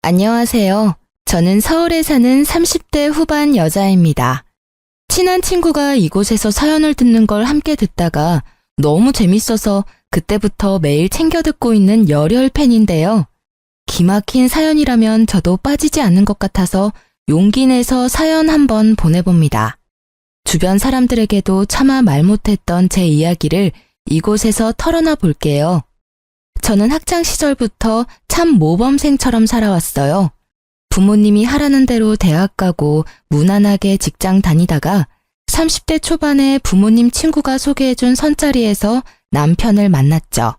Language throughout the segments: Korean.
안녕하세요. 저는 서울에 사는 30대 후반 여자입니다. 친한 친구가 이곳에서 사연을 듣는 걸 함께 듣다가 너무 재밌어서 그때부터 매일 챙겨 듣고 있는 열혈 팬인데요. 기막힌 사연이라면 저도 빠지지 않는 것 같아서 용기 내서 사연 한번 보내봅니다. 주변 사람들에게도 차마 말 못했던 제 이야기를 이곳에서 털어놔 볼게요. 저는 학창 시절부터 참 모범생처럼 살아왔어요. 부모님이 하라는 대로 대학 가고 무난하게 직장 다니다가 30대 초반에 부모님 친구가 소개해준 선자리에서 남편을 만났죠.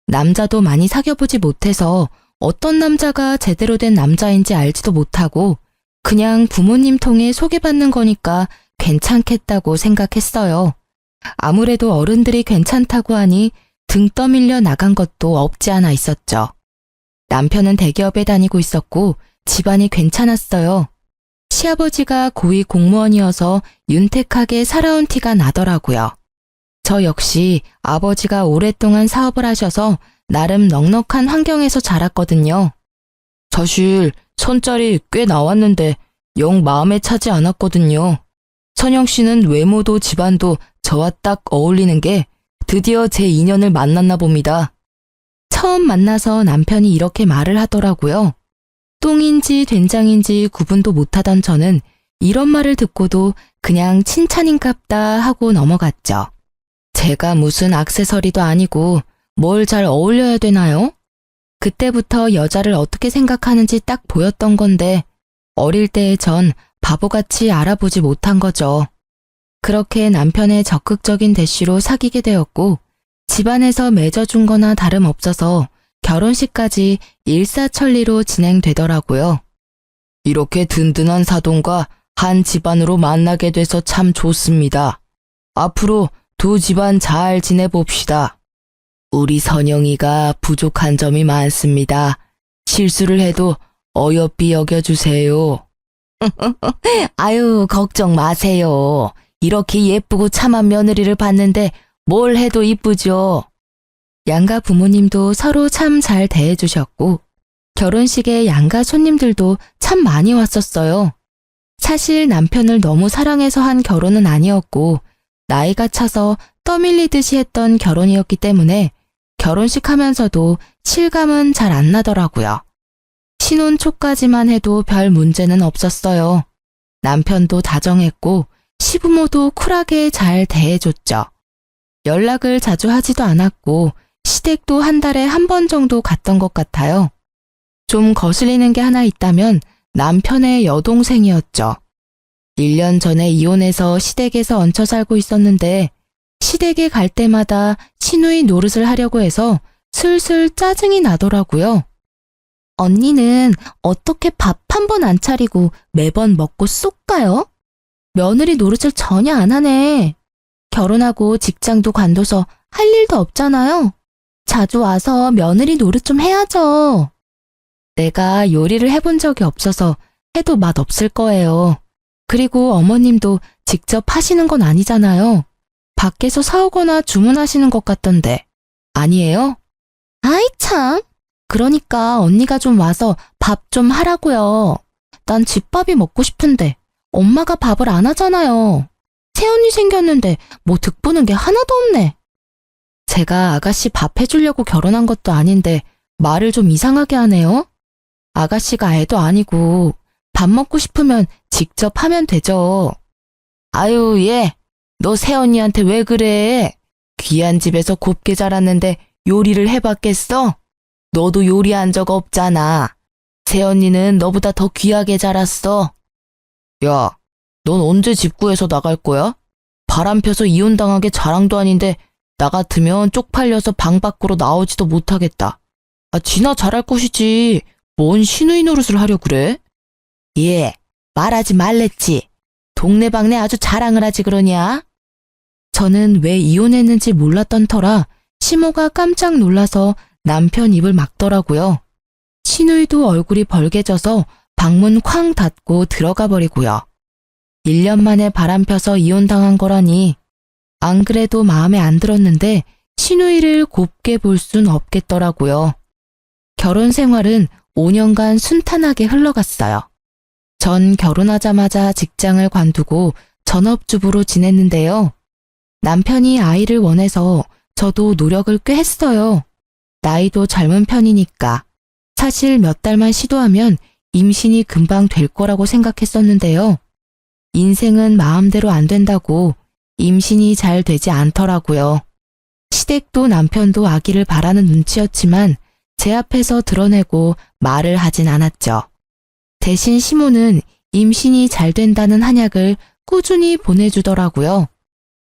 남자도 많이 사귀어보지 못해서 어떤 남자가 제대로 된 남자인지 알지도 못하고 그냥 부모님 통해 소개받는 거니까 괜찮겠다고 생각했어요. 아무래도 어른들이 괜찮다고 하니 등 떠밀려 나간 것도 없지 않아 있었죠. 남편은 대기업에 다니고 있었고 집안이 괜찮았어요. 시아버지가 고위 공무원이어서 윤택하게 살아온 티가 나더라고요. 저 역시 아버지가 오랫동안 사업을 하셔서 나름 넉넉한 환경에서 자랐거든요. 사실 선짜리 꽤 나왔는데 영 마음에 차지 않았거든요. 선영 씨는 외모도 집안도 저와 딱 어울리는 게 드디어 제 인연을 만났나 봅니다. 처음 만나서 남편이 이렇게 말을 하더라고요. 똥인지 된장인지 구분도 못하던 저는 이런 말을 듣고도 그냥 칭찬인갑다 하고 넘어갔죠. 제가 무슨 액세서리도 아니고 뭘 잘 어울려야 되나요? 그때부터 여자를 어떻게 생각하는지 딱 보였던 건데 어릴 때의 전 바보같이 알아보지 못한 거죠. 그렇게 남편의 적극적인 대시로 사귀게 되었고 집안에서 맺어준 거나 다름없어서 결혼식까지 일사천리로 진행되더라고요. 이렇게 든든한 사돈과 한 집안으로 만나게 돼서 참 좋습니다. 앞으로 두 집안 잘 지내봅시다. 우리 선영이가 부족한 점이 많습니다. 실수를 해도 어여삐 여겨주세요. 아유, 걱정 마세요. 이렇게 예쁘고 참한 며느리를 봤는데 뭘 해도 이쁘죠. 양가 부모님도 서로 참 잘 대해주셨고 결혼식에 양가 손님들도 참 많이 왔었어요. 사실 남편을 너무 사랑해서 한 결혼은 아니었고 나이가 차서 떠밀리듯이 했던 결혼이었기 때문에 결혼식 하면서도 실감은 잘 안 나더라고요. 신혼 초까지만 해도 별 문제는 없었어요. 남편도 다정했고 시부모도 쿨하게 잘 대해줬죠. 연락을 자주 하지도 않았고 시댁도 한 달에 한 번 정도 갔던 것 같아요. 좀 거슬리는 게 하나 있다면 남편의 여동생이었죠. 1년 전에 이혼해서 시댁에서 얹혀 살고 있었는데 시댁에 갈 때마다 시누이 노릇을 하려고 해서 슬슬 짜증이 나더라고요. 언니는 어떻게 밥 한 번 안 차리고 매번 먹고 쏙 가요? 며느리 노릇을 전혀 안 하네. 결혼하고 직장도 관둬서 할 일도 없잖아요. 자주 와서 며느리 노릇 좀 해야죠. 내가 요리를 해본 적이 없어서 해도 맛 없을 거예요. 그리고 어머님도 직접 하시는 건 아니잖아요. 밖에서 사오거나 주문하시는 것 같던데. 아니에요? 아이 참. 그러니까 언니가 좀 와서 밥 좀 하라고요. 난 집밥이 먹고 싶은데 엄마가 밥을 안 하잖아요. 새언니 생겼는데 뭐 득보는 게 하나도 없네. 제가 아가씨 밥 해주려고 결혼한 것도 아닌데 말을 좀 이상하게 하네요. 아가씨가 애도 아니고 밥 먹고 싶으면 직접 하면 되죠. 아유 얘, 너 새언니한테 왜 그래? 귀한 집에서 곱게 자랐는데 요리를 해봤겠어? 너도 요리한 적 없잖아. 새언니는 너보다 더 귀하게 자랐어. 야, 넌 언제 집 구해서 나갈 거야? 바람 펴서 이혼당하게 자랑도 아닌데 나 같으면 쪽팔려서 방 밖으로 나오지도 못하겠다. 지나 잘할 것이지. 뭔 시누이 노릇을 하려 그래? 예, 말하지 말랬지. 동네방네 아주 자랑을 하지 그러냐? 저는 왜 이혼했는지 몰랐던 터라 시모가 깜짝 놀라서 남편 입을 막더라고요. 시누이도 얼굴이 벌개져서 방문 쾅 닫고 들어가 버리고요. 1년 만에 바람 펴서 이혼당한 거라니. 안 그래도 마음에 안 들었는데 시누이를 곱게 볼 순 없겠더라고요. 결혼 생활은 5년간 순탄하게 흘러갔어요. 전 결혼하자마자 직장을 관두고 전업주부로 지냈는데요. 남편이 아이를 원해서 저도 노력을 꽤 했어요. 나이도 젊은 편이니까. 사실 몇 달만 시도하면 임신이 금방 될 거라고 생각했었는데요. 인생은 마음대로 안 된다고 임신이 잘 되지 않더라고요. 시댁도 남편도 아기를 바라는 눈치였지만 제 앞에서 드러내고 말을 하진 않았죠. 대신 시모는 임신이 잘 된다는 한약을 꾸준히 보내주더라고요.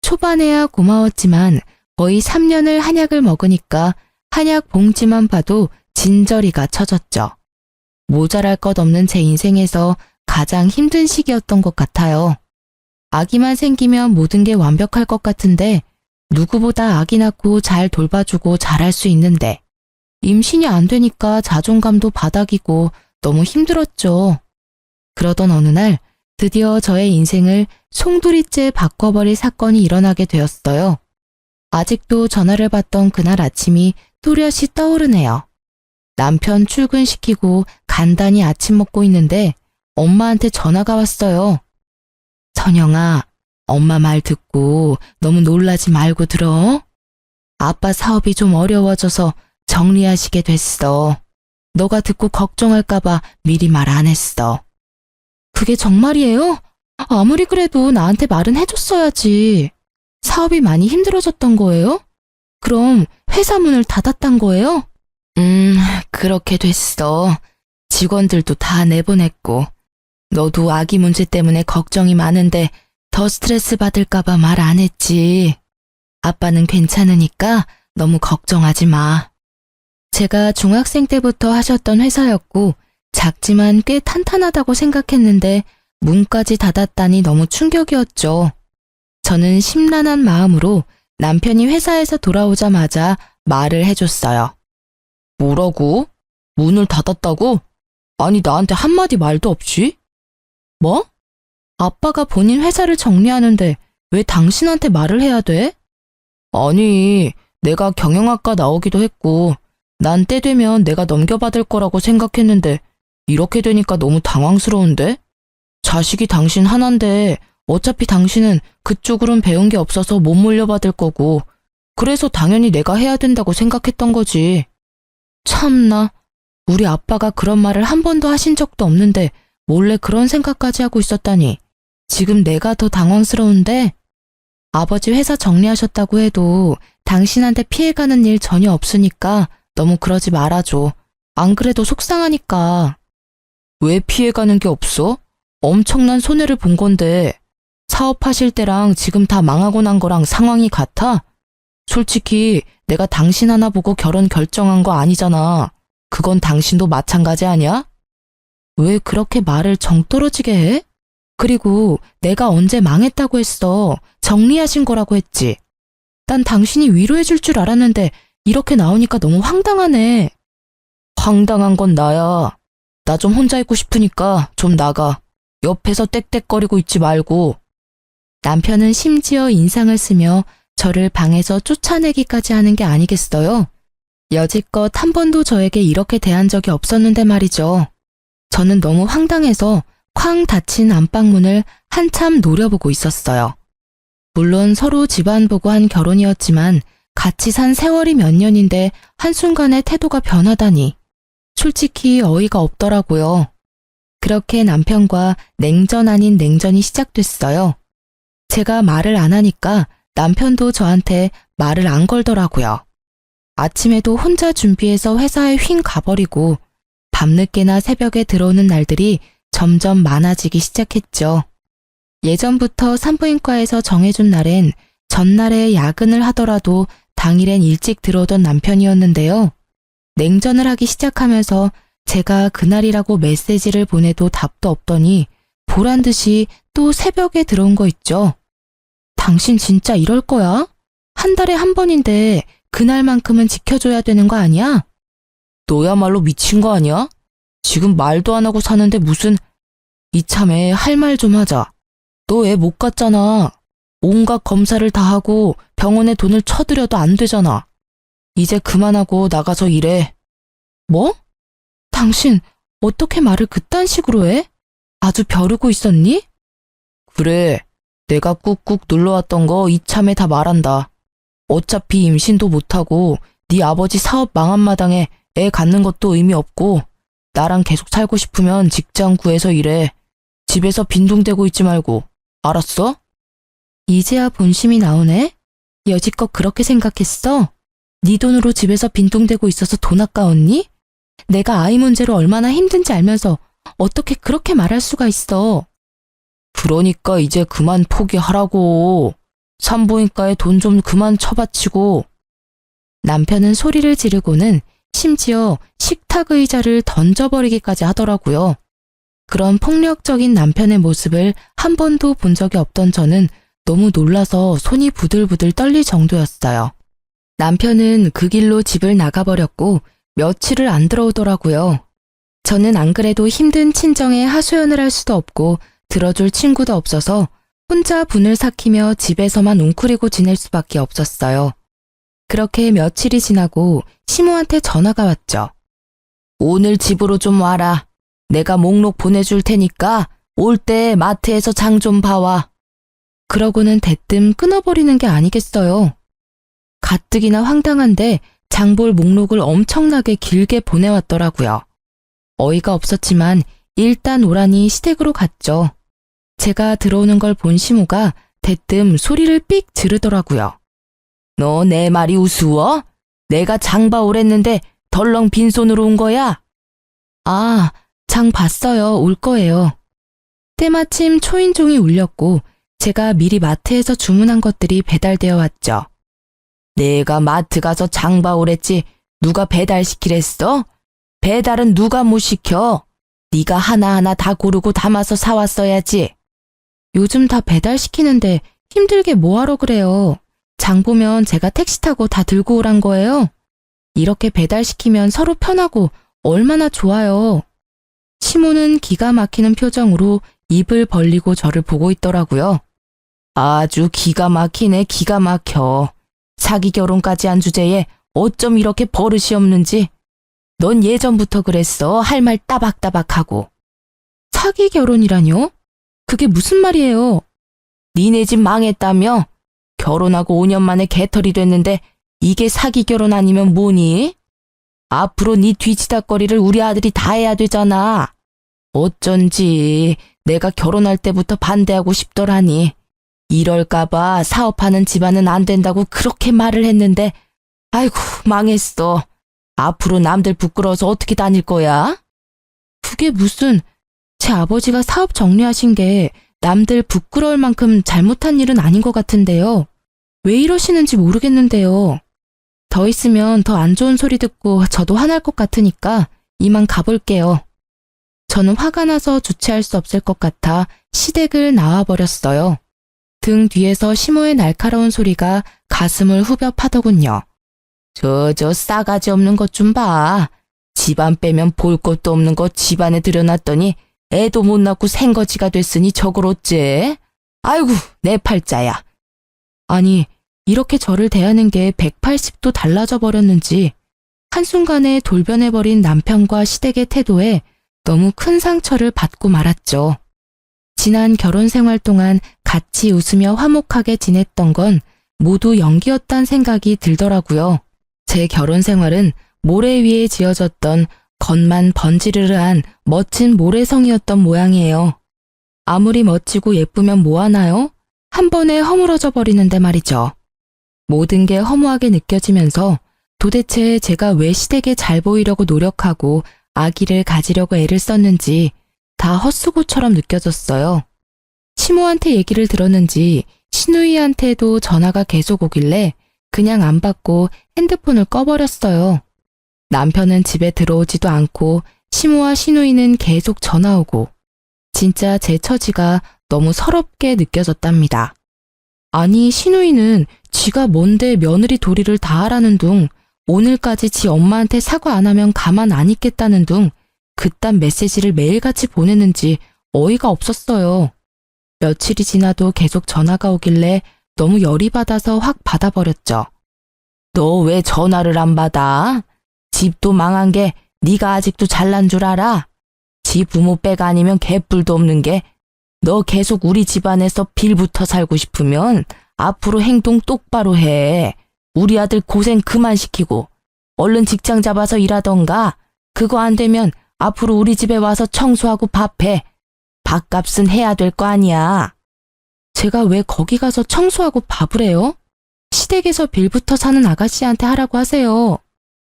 초반에야 고마웠지만 거의 3년을 한약을 먹으니까 한약 봉지만 봐도 진저리가 쳐졌죠. 모자랄 것 없는 제 인생에서 가장 힘든 시기였던 것 같아요. 아기만 생기면 모든 게 완벽할 것 같은데 누구보다 아기 낳고 잘 돌봐주고 잘할 수 있는데 임신이 안 되니까 자존감도 바닥이고 너무 힘들었죠. 그러던 어느 날 드디어 저의 인생을 송두리째 바꿔버릴 사건이 일어나게 되었어요. 아직도 전화를 받던 그날 아침이 또렷이 떠오르네요. 남편 출근시키고 간단히 아침 먹고 있는데 엄마한테 전화가 왔어요. 선영아, 엄마 말 듣고 너무 놀라지 말고 들어. 아빠 사업이 좀 어려워져서 정리하시게 됐어. 너가 듣고 걱정할까봐 미리 말 안 했어. 그게 정말이에요? 아무리 그래도 나한테 말은 해줬어야지. 사업이 많이 힘들어졌던 거예요? 그럼 회사 문을 닫았단 거예요? 그렇게 됐어. 직원들도 다 내보냈고. 너도 아기 문제 때문에 걱정이 많은데 더 스트레스 받을까봐 말 안 했지. 아빠는 괜찮으니까 너무 걱정하지 마. 제가 중학생 때부터 하셨던 회사였고 작지만 꽤 탄탄하다고 생각했는데 문까지 닫았다니 너무 충격이었죠. 저는 심란한 마음으로 남편이 회사에서 돌아오자마자 말을 해줬어요. 뭐라고? 문을 닫았다고? 아니 나한테 한마디 말도 없이? 뭐? 아빠가 본인 회사를 정리하는데 왜 당신한테 말을 해야 돼? 아니, 내가 경영학과 나오기도 했고 난 때 되면 내가 넘겨받을 거라고 생각했는데 이렇게 되니까 너무 당황스러운데? 자식이 당신 하나인데 어차피 당신은 그쪽으론 배운 게 없어서 못 물려받을 거고 그래서 당연히 내가 해야 된다고 생각했던 거지. 참나, 우리 아빠가 그런 말을 한 번도 하신 적도 없는데 몰래 그런 생각까지 하고 있었다니 지금 내가 더 당황스러운데 아버지 회사 정리하셨다고 해도 당신한테 피해가는 일 전혀 없으니까 너무 그러지 말아줘. 안 그래도 속상하니까. 왜 피해가는 게 없어? 엄청난 손해를 본 건데 사업하실 때랑 지금 다 망하고 난 거랑 상황이 같아? 솔직히 내가 당신 하나 보고 결혼 결정한 거 아니잖아. 그건 당신도 마찬가지 아니야? 왜 그렇게 말을 정 떨어지게 해? 그리고 내가 언제 망했다고 했어. 정리하신 거라고 했지. 난 당신이 위로해 줄 줄 알았는데 이렇게 나오니까 너무 황당하네. 황당한 건 나야. 나 좀 혼자 있고 싶으니까 좀 나가. 옆에서 떽떽거리고 있지 말고. 남편은 심지어 인상을 쓰며 저를 방에서 쫓아내기까지 하는 게 아니겠어요? 여지껏 한 번도 저에게 이렇게 대한 적이 없었는데 말이죠. 저는 너무 황당해서 쾅 닫힌 안방문을 한참 노려보고 있었어요. 물론 서로 집안 보고 한 결혼이었지만 같이 산 세월이 몇 년인데 한순간에 태도가 변하다니. 솔직히 어이가 없더라고요. 그렇게 남편과 냉전 아닌 냉전이 시작됐어요. 제가 말을 안 하니까 남편도 저한테 말을 안 걸더라고요. 아침에도 혼자 준비해서 회사에 휭 가버리고 밤늦게나 새벽에 들어오는 날들이 점점 많아지기 시작했죠. 예전부터 산부인과에서 정해준 날엔 전날에 야근을 하더라도 당일엔 일찍 들어오던 남편이었는데요. 냉전을 하기 시작하면서 제가 그날이라고 메시지를 보내도 답도 없더니 보란 듯이 또 새벽에 들어온 거 있죠. 당신 진짜 이럴 거야? 한 달에 한 번인데 그날만큼은 지켜줘야 되는 거 아니야? 너야말로 미친 거 아니야? 지금 말도 안 하고 사는데 무슨... 이참에 할 말 좀 하자. 너 애 못 갔잖아. 온갖 검사를 다 하고 병원에 돈을 쳐들여도 안 되잖아. 이제 그만하고 나가서 일해. 뭐? 당신 어떻게 말을 그딴 식으로 해? 아주 벼르고 있었니? 그래, 내가 꾹꾹 눌러왔던 거 이참에 다 말한다. 어차피 임신도 못하고 네 아버지 사업 망한 마당에 애 갖는 것도 의미 없고 나랑 계속 살고 싶으면 직장 구해서 일해. 집에서 빈둥대고 있지 말고. 알았어? 이제야 본심이 나오네? 여지껏 그렇게 생각했어? 네 돈으로 집에서 빈둥대고 있어서 돈 아까웠니? 내가 아이 문제로 얼마나 힘든지 알면서 어떻게 그렇게 말할 수가 있어? 그러니까 이제 그만 포기하라고. 산부인과에 돈 좀 그만 처바치고. 남편은 소리를 지르고는 심지어 식탁 의자를 던져버리기까지 하더라고요. 그런 폭력적인 남편의 모습을 한 번도 본 적이 없던 저는 너무 놀라서 손이 부들부들 떨릴 정도였어요. 남편은 그 길로 집을 나가버렸고 며칠을 안 들어오더라고요. 저는 안 그래도 힘든 친정에 하소연을 할 수도 없고 들어줄 친구도 없어서 혼자 분을 삭히며 집에서만 웅크리고 지낼 수밖에 없었어요. 그렇게 며칠이 지나고 시모한테 전화가 왔죠. 오늘 집으로 좀 와라. 내가 목록 보내줄 테니까 올 때 마트에서 장 좀 봐와. 그러고는 대뜸 끊어버리는 게 아니겠어요. 가뜩이나 황당한데 장볼 목록을 엄청나게 길게 보내왔더라고요. 어이가 없었지만 일단 오라니 시댁으로 갔죠. 제가 들어오는 걸 본 시모가 대뜸 소리를 삑 지르더라고요. 너 내 말이 우스워? 내가 장 봐 오랬는데 덜렁 빈손으로 온 거야? 아, 장 봤어요. 올 거예요. 때마침 초인종이 울렸고 제가 미리 마트에서 주문한 것들이 배달되어 왔죠. 내가 마트 가서 장 봐 오랬지 누가 배달시키랬어? 배달은 누가 못 시켜? 네가 하나하나 다 고르고 담아서 사왔어야지. 요즘 다 배달시키는데 힘들게 뭐하러 그래요. 장 보면 제가 택시 타고 다 들고 오란 거예요. 이렇게 배달시키면 서로 편하고 얼마나 좋아요. 시모는 기가 막히는 표정으로 입을 벌리고 저를 보고 있더라고요. 아주 기가 막히네, 기가 막혀. 사기 결혼까지 한 주제에 어쩜 이렇게 버릇이 없는지. 넌 예전부터 그랬어. 할 말 따박따박하고. 사기 결혼이라뇨? 그게 무슨 말이에요? 니네 집 망했다며? 결혼하고 5년 만에 개털이 됐는데 이게 사기 결혼 아니면 뭐니? 앞으로 네 뒤치다거리를 우리 아들이 다 해야 되잖아. 어쩐지 내가 결혼할 때부터 반대하고 싶더라니. 이럴까봐 사업하는 집안은 안 된다고 그렇게 말을 했는데 아이고 망했어. 앞으로 남들 부끄러워서 어떻게 다닐 거야? 그게 무슨, 제 아버지가 사업 정리하신 게 남들 부끄러울 만큼 잘못한 일은 아닌 것 같은데요. 왜 이러시는지 모르겠는데요. 더 있으면 더 안 좋은 소리 듣고 저도 화날 것 같으니까 이만 가볼게요. 저는 화가 나서 주체할 수 없을 것 같아 시댁을 나와버렸어요. 등 뒤에서 시모의 날카로운 소리가 가슴을 후벼 파더군요. 저 싸가지 없는 것 좀 봐. 집안 빼면 볼 것도 없는 거 집안에 들여놨더니 애도 못 낳고 생거지가 됐으니 저걸 어째? 아이고 내 팔자야. 아니 이렇게 저를 대하는 게 180도 달라져 버렸는지 한순간에 돌변해버린 남편과 시댁의 태도에 너무 큰 상처를 받고 말았죠. 지난 결혼 생활 동안 같이 웃으며 화목하게 지냈던 건 모두 연기였단 생각이 들더라고요. 제 결혼 생활은 모래 위에 지어졌던 겉만 번지르르한 멋진 모래성이었던 모양이에요. 아무리 멋지고 예쁘면 뭐하나요? 한 번에 허물어져 버리는데 말이죠. 모든 게 허무하게 느껴지면서 도대체 제가 왜 시댁에 잘 보이려고 노력하고 아기를 가지려고 애를 썼는지 다 헛수고처럼 느껴졌어요. 시모한테 얘기를 들었는지 시누이한테도 전화가 계속 오길래 그냥 안 받고 핸드폰을 꺼버렸어요. 남편은 집에 들어오지도 않고 시모와 시누이는 계속 전화 오고 진짜 제 처지가 너무 서럽게 느껴졌답니다. 아니 시누이는 지가 뭔데 며느리 도리를 다 하라는 둥 오늘까지 지 엄마한테 사과 안 하면 가만 안 있겠다는 둥 그딴 메시지를 매일같이 보내는지 어이가 없었어요. 며칠이 지나도 계속 전화가 오길래 너무 열이 받아서 확 받아버렸죠. 너 왜 전화를 안 받아? 집도 망한 게 네가 아직도 잘난 줄 알아? 지 부모 백 아니면 개뿔도 없는 게 너 계속 우리 집안에서 빌붙어 살고 싶으면 앞으로 행동 똑바로 해. 우리 아들 고생 그만 시키고 얼른 직장 잡아서 일하던가. 그거 안 되면 앞으로 우리 집에 와서 청소하고 밥해. 밥값은 해야 될 거 아니야. 제가 왜 거기 가서 청소하고 밥을 해요? 시댁에서 빌붙어 사는 아가씨한테 하라고 하세요.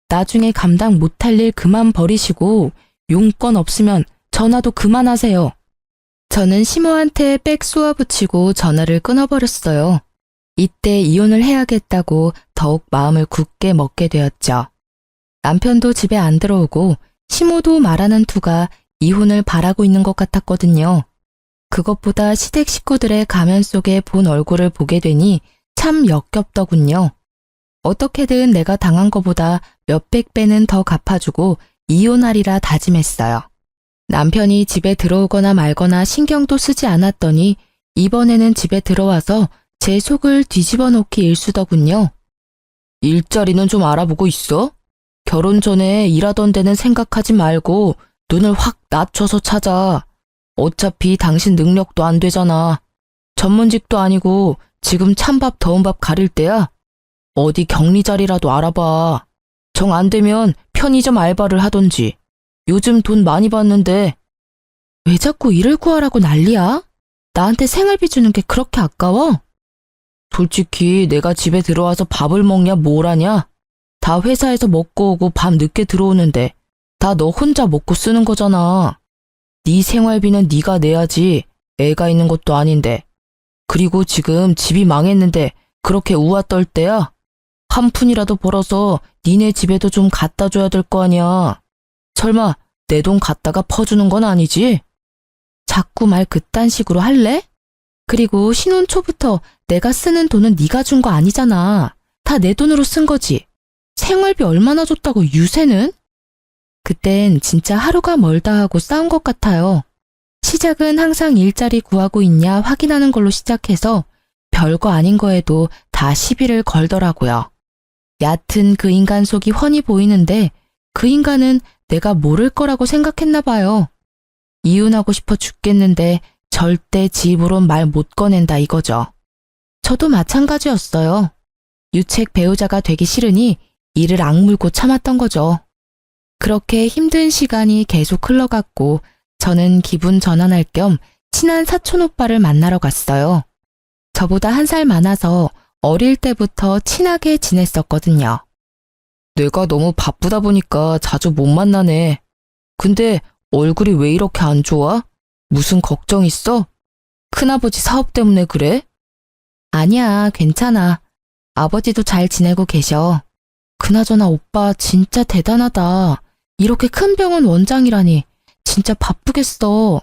나중에 감당 못할 일 그만 버리시고 용건 없으면 전화도 그만하세요. 저는 시모한테 빽 쏘아붙이고 전화를 끊어버렸어요. 이때 이혼을 해야겠다고 더욱 마음을 굳게 먹게 되었죠. 남편도 집에 안 들어오고 시모도 말하는 투가 이혼을 바라고 있는 것 같았거든요. 그것보다 시댁 식구들의 가면 속에 본 얼굴을 보게 되니 참 역겹더군요. 어떻게든 내가 당한 것보다 몇백 배는 더 갚아주고 이혼하리라 다짐했어요. 남편이 집에 들어오거나 말거나 신경도 쓰지 않았더니 이번에는 집에 들어와서 제 속을 뒤집어 놓기 일쑤더군요. 일자리는 좀 알아보고 있어? 결혼 전에 일하던 데는 생각하지 말고 눈을 확 낮춰서 찾아. 어차피 당신 능력도 안 되잖아. 전문직도 아니고 지금 찬밥 더운 밥 가릴 때야. 어디 격리 자리라도 알아봐. 정 안 되면 편의점 알바를 하던지. 요즘 돈 많이 받는데. 왜 자꾸 일을 구하라고 난리야? 나한테 생활비 주는 게 그렇게 아까워? 솔직히 내가 집에 들어와서 밥을 먹냐 뭘 하냐? 다 회사에서 먹고 오고 밤 늦게 들어오는데 다 너 혼자 먹고 쓰는 거잖아. 네 생활비는 네가 내야지. 애가 있는 것도 아닌데. 그리고 지금 집이 망했는데 그렇게 우아 떨 때야? 한 푼이라도 벌어서 니네 집에도 좀 갖다 줘야 될 거 아니야. 설마 내 돈 갖다가 퍼주는 건 아니지? 자꾸 말 그딴 식으로 할래? 그리고 신혼 초부터 내가 쓰는 돈은 네가 준 거 아니잖아. 다 내 돈으로 쓴 거지. 생활비 얼마나 줬다고 유세는? 그땐 진짜 하루가 멀다 하고 싸운 것 같아요. 시작은 항상 일자리 구하고 있냐 확인하는 걸로 시작해서 별거 아닌 거에도 다 시비를 걸더라고요. 얕은 그 인간 속이 훤히 보이는데 그 인간은 내가 모를 거라고 생각했나 봐요. 이혼하고 싶어 죽겠는데 절대 지 입으론 말 못 꺼낸다 이거죠. 저도 마찬가지였어요. 유책 배우자가 되기 싫으니 이를 악물고 참았던 거죠. 그렇게 힘든 시간이 계속 흘러갔고 저는 기분 전환할 겸 친한 사촌 오빠를 만나러 갔어요. 저보다 1살 많아서 어릴 때부터 친하게 지냈었거든요. 내가 너무 바쁘다 보니까 자주 못 만나네. 근데 얼굴이 왜 이렇게 안 좋아? 무슨 걱정 있어? 큰아버지 사업 때문에 그래? 아니야, 괜찮아. 아버지도 잘 지내고 계셔. 그나저나 오빠 진짜 대단하다. 이렇게 큰 병원 원장이라니 진짜 바쁘겠어.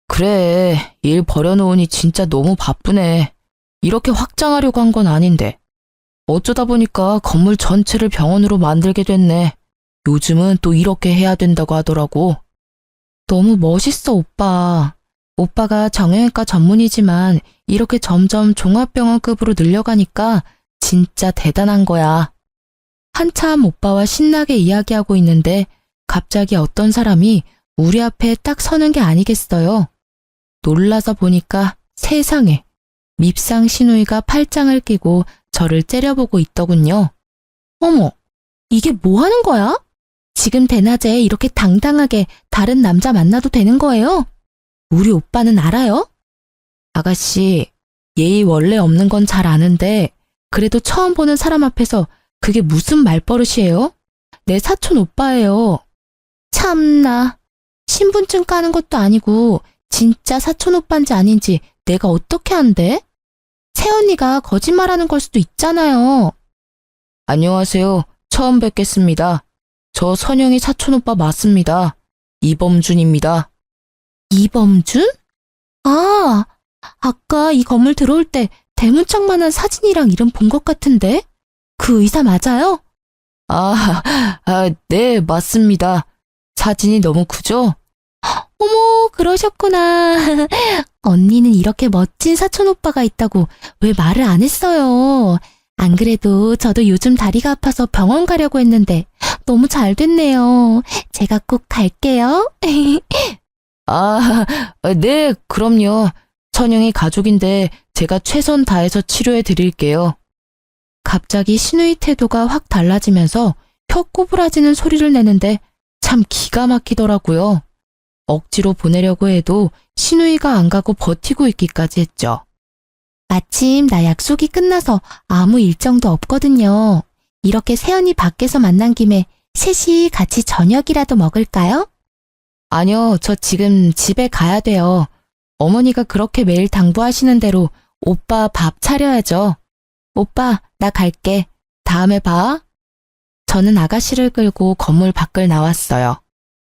그래, 일 버려놓으니 진짜 너무 바쁘네. 이렇게 확장하려고 한 건 아닌데. 어쩌다 보니까 건물 전체를 병원으로 만들게 됐네. 요즘은 또 이렇게 해야 된다고 하더라고. 너무 멋있어, 오빠. 오빠가 정형외과 전문이지만 이렇게 점점 종합병원급으로 늘려가니까 진짜 대단한 거야. 한참 오빠와 신나게 이야기하고 있는데 갑자기 어떤 사람이 우리 앞에 딱 서는 게 아니겠어요. 놀라서 보니까 세상에 밉상 시누이가 팔짱을 끼고 저를 째려보고 있더군요. 어머, 이게 뭐 하는 거야? 지금 대낮에 이렇게 당당하게 다른 남자 만나도 되는 거예요? 우리 오빠는 알아요? 아가씨, 예의 원래 없는 건 잘 아는데 그래도 처음 보는 사람 앞에서 그게 무슨 말버릇이에요? 내 사촌 오빠예요. 참나, 신분증 까는 것도 아니고 진짜 사촌 오빠인지 아닌지 내가 어떻게 안대? 새언니가 거짓말하는 걸 수도 있잖아요. 안녕하세요. 처음 뵙겠습니다. 저 선영이 사촌 오빠 맞습니다. 이범준입니다. 이범준? 아, 아까 이 건물 들어올 때 대문짝만한 사진이랑 이름 본 것 같은데? 그 의사 맞아요? 네, 맞습니다. 사진이 너무 크죠? 어머, 그러셨구나. 언니는 이렇게 멋진 사촌 오빠가 있다고 왜 말을 안 했어요? 안 그래도 저도 요즘 다리가 아파서 병원 가려고 했는데 너무 잘 됐네요. 제가 꼭 갈게요. 아, 네, 그럼요. 천영이 가족인데 제가 최선 다해서 치료해 드릴게요. 갑자기 신우이 태도가 확 달라지면서 혀 꼬부라지는 소리를 내는데 참 기가 막히더라고요. 억지로 보내려고 해도 신우이가 안 가고 버티고 있기까지 했죠. 마침 나 약속이 끝나서 아무 일정도 없거든요. 이렇게 세연이 밖에서 만난 김에 셋이 같이 저녁이라도 먹을까요? 아니요, 저 지금 집에 가야 돼요. 어머니가 그렇게 매일 당부하시는 대로 오빠 밥 차려야죠. 오빠, 나 갈게. 다음에 봐. 저는 아가씨를 끌고 건물 밖을 나왔어요.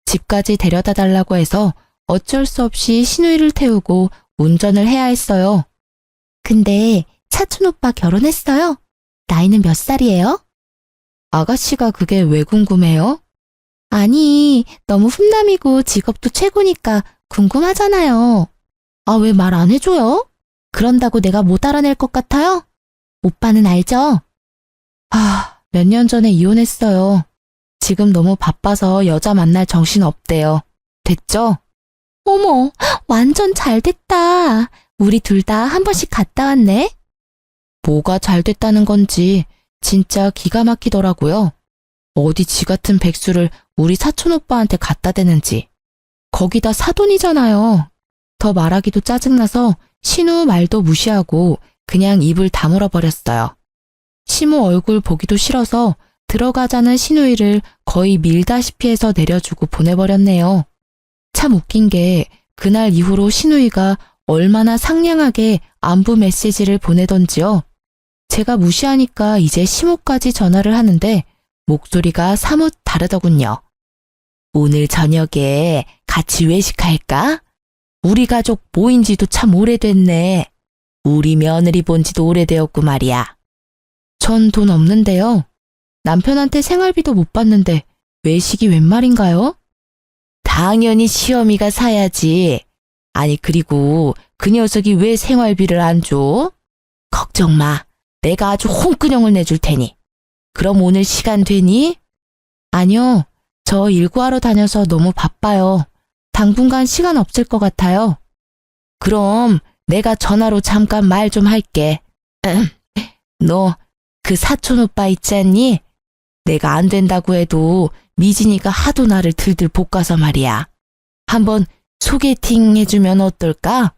집까지 데려다 달라고 해서 어쩔 수 없이 신우이를 태우고 운전을 해야 했어요. 근데 차춘 오빠 결혼했어요? 나이는 몇 살이에요? 아가씨가 그게 왜 궁금해요? 아니, 너무 훈남이고 직업도 최고니까 궁금하잖아요. 아, 왜 말 안 해줘요? 그런다고 내가 못 알아낼 것 같아요? 오빠는 알죠? 몇 년 전에 이혼했어요. 지금 너무 바빠서 여자 만날 정신 없대요. 됐죠? 어머, 완전 잘 됐다. 우리 둘 다 한 번씩 갔다 왔네. 뭐가 잘 됐다는 건지 진짜 기가 막히더라고요. 어디 지 같은 백수를 우리 사촌 오빠한테 갖다 대는지. 거기다 사돈이잖아요. 더 말하기도 짜증나서 신우 말도 무시하고 그냥 입을 다물어 버렸어요. 시모 얼굴 보기도 싫어서 들어가자는 신우이를 거의 밀다시피 해서 내려주고 보내버렸네요. 참 웃긴 게 그날 이후로 신우이가 얼마나 상냥하게 안부 메시지를 보내던지요. 제가 무시하니까 이제 시모까지 전화를 하는데 목소리가 사뭇 다르더군요. 오늘 저녁에 같이 외식할까? 우리 가족 모인 지도 참 오래됐네. 우리 며느리 본 지도 오래되었고 말이야. 전 돈 없는데요. 남편한테 생활비도 못 받는데 외식이 웬 말인가요? 당연히 시어미가 사야지. 아니 그리고 그 녀석이 왜 생활비를 안 줘? 걱정 마. 내가 아주 홍근형을 내줄 테니. 그럼 오늘 시간 되니? 아니요. 저 일구하러 다녀서 너무 바빠요. 당분간 시간 없을 것 같아요. 그럼 내가 전화로 잠깐 말 좀 할게. 너 그 사촌 오빠 있잖니? 내가 안 된다고 해도 미진이가 하도 나를 들들 볶아서 말이야. 한번 소개팅 해주면 어떨까?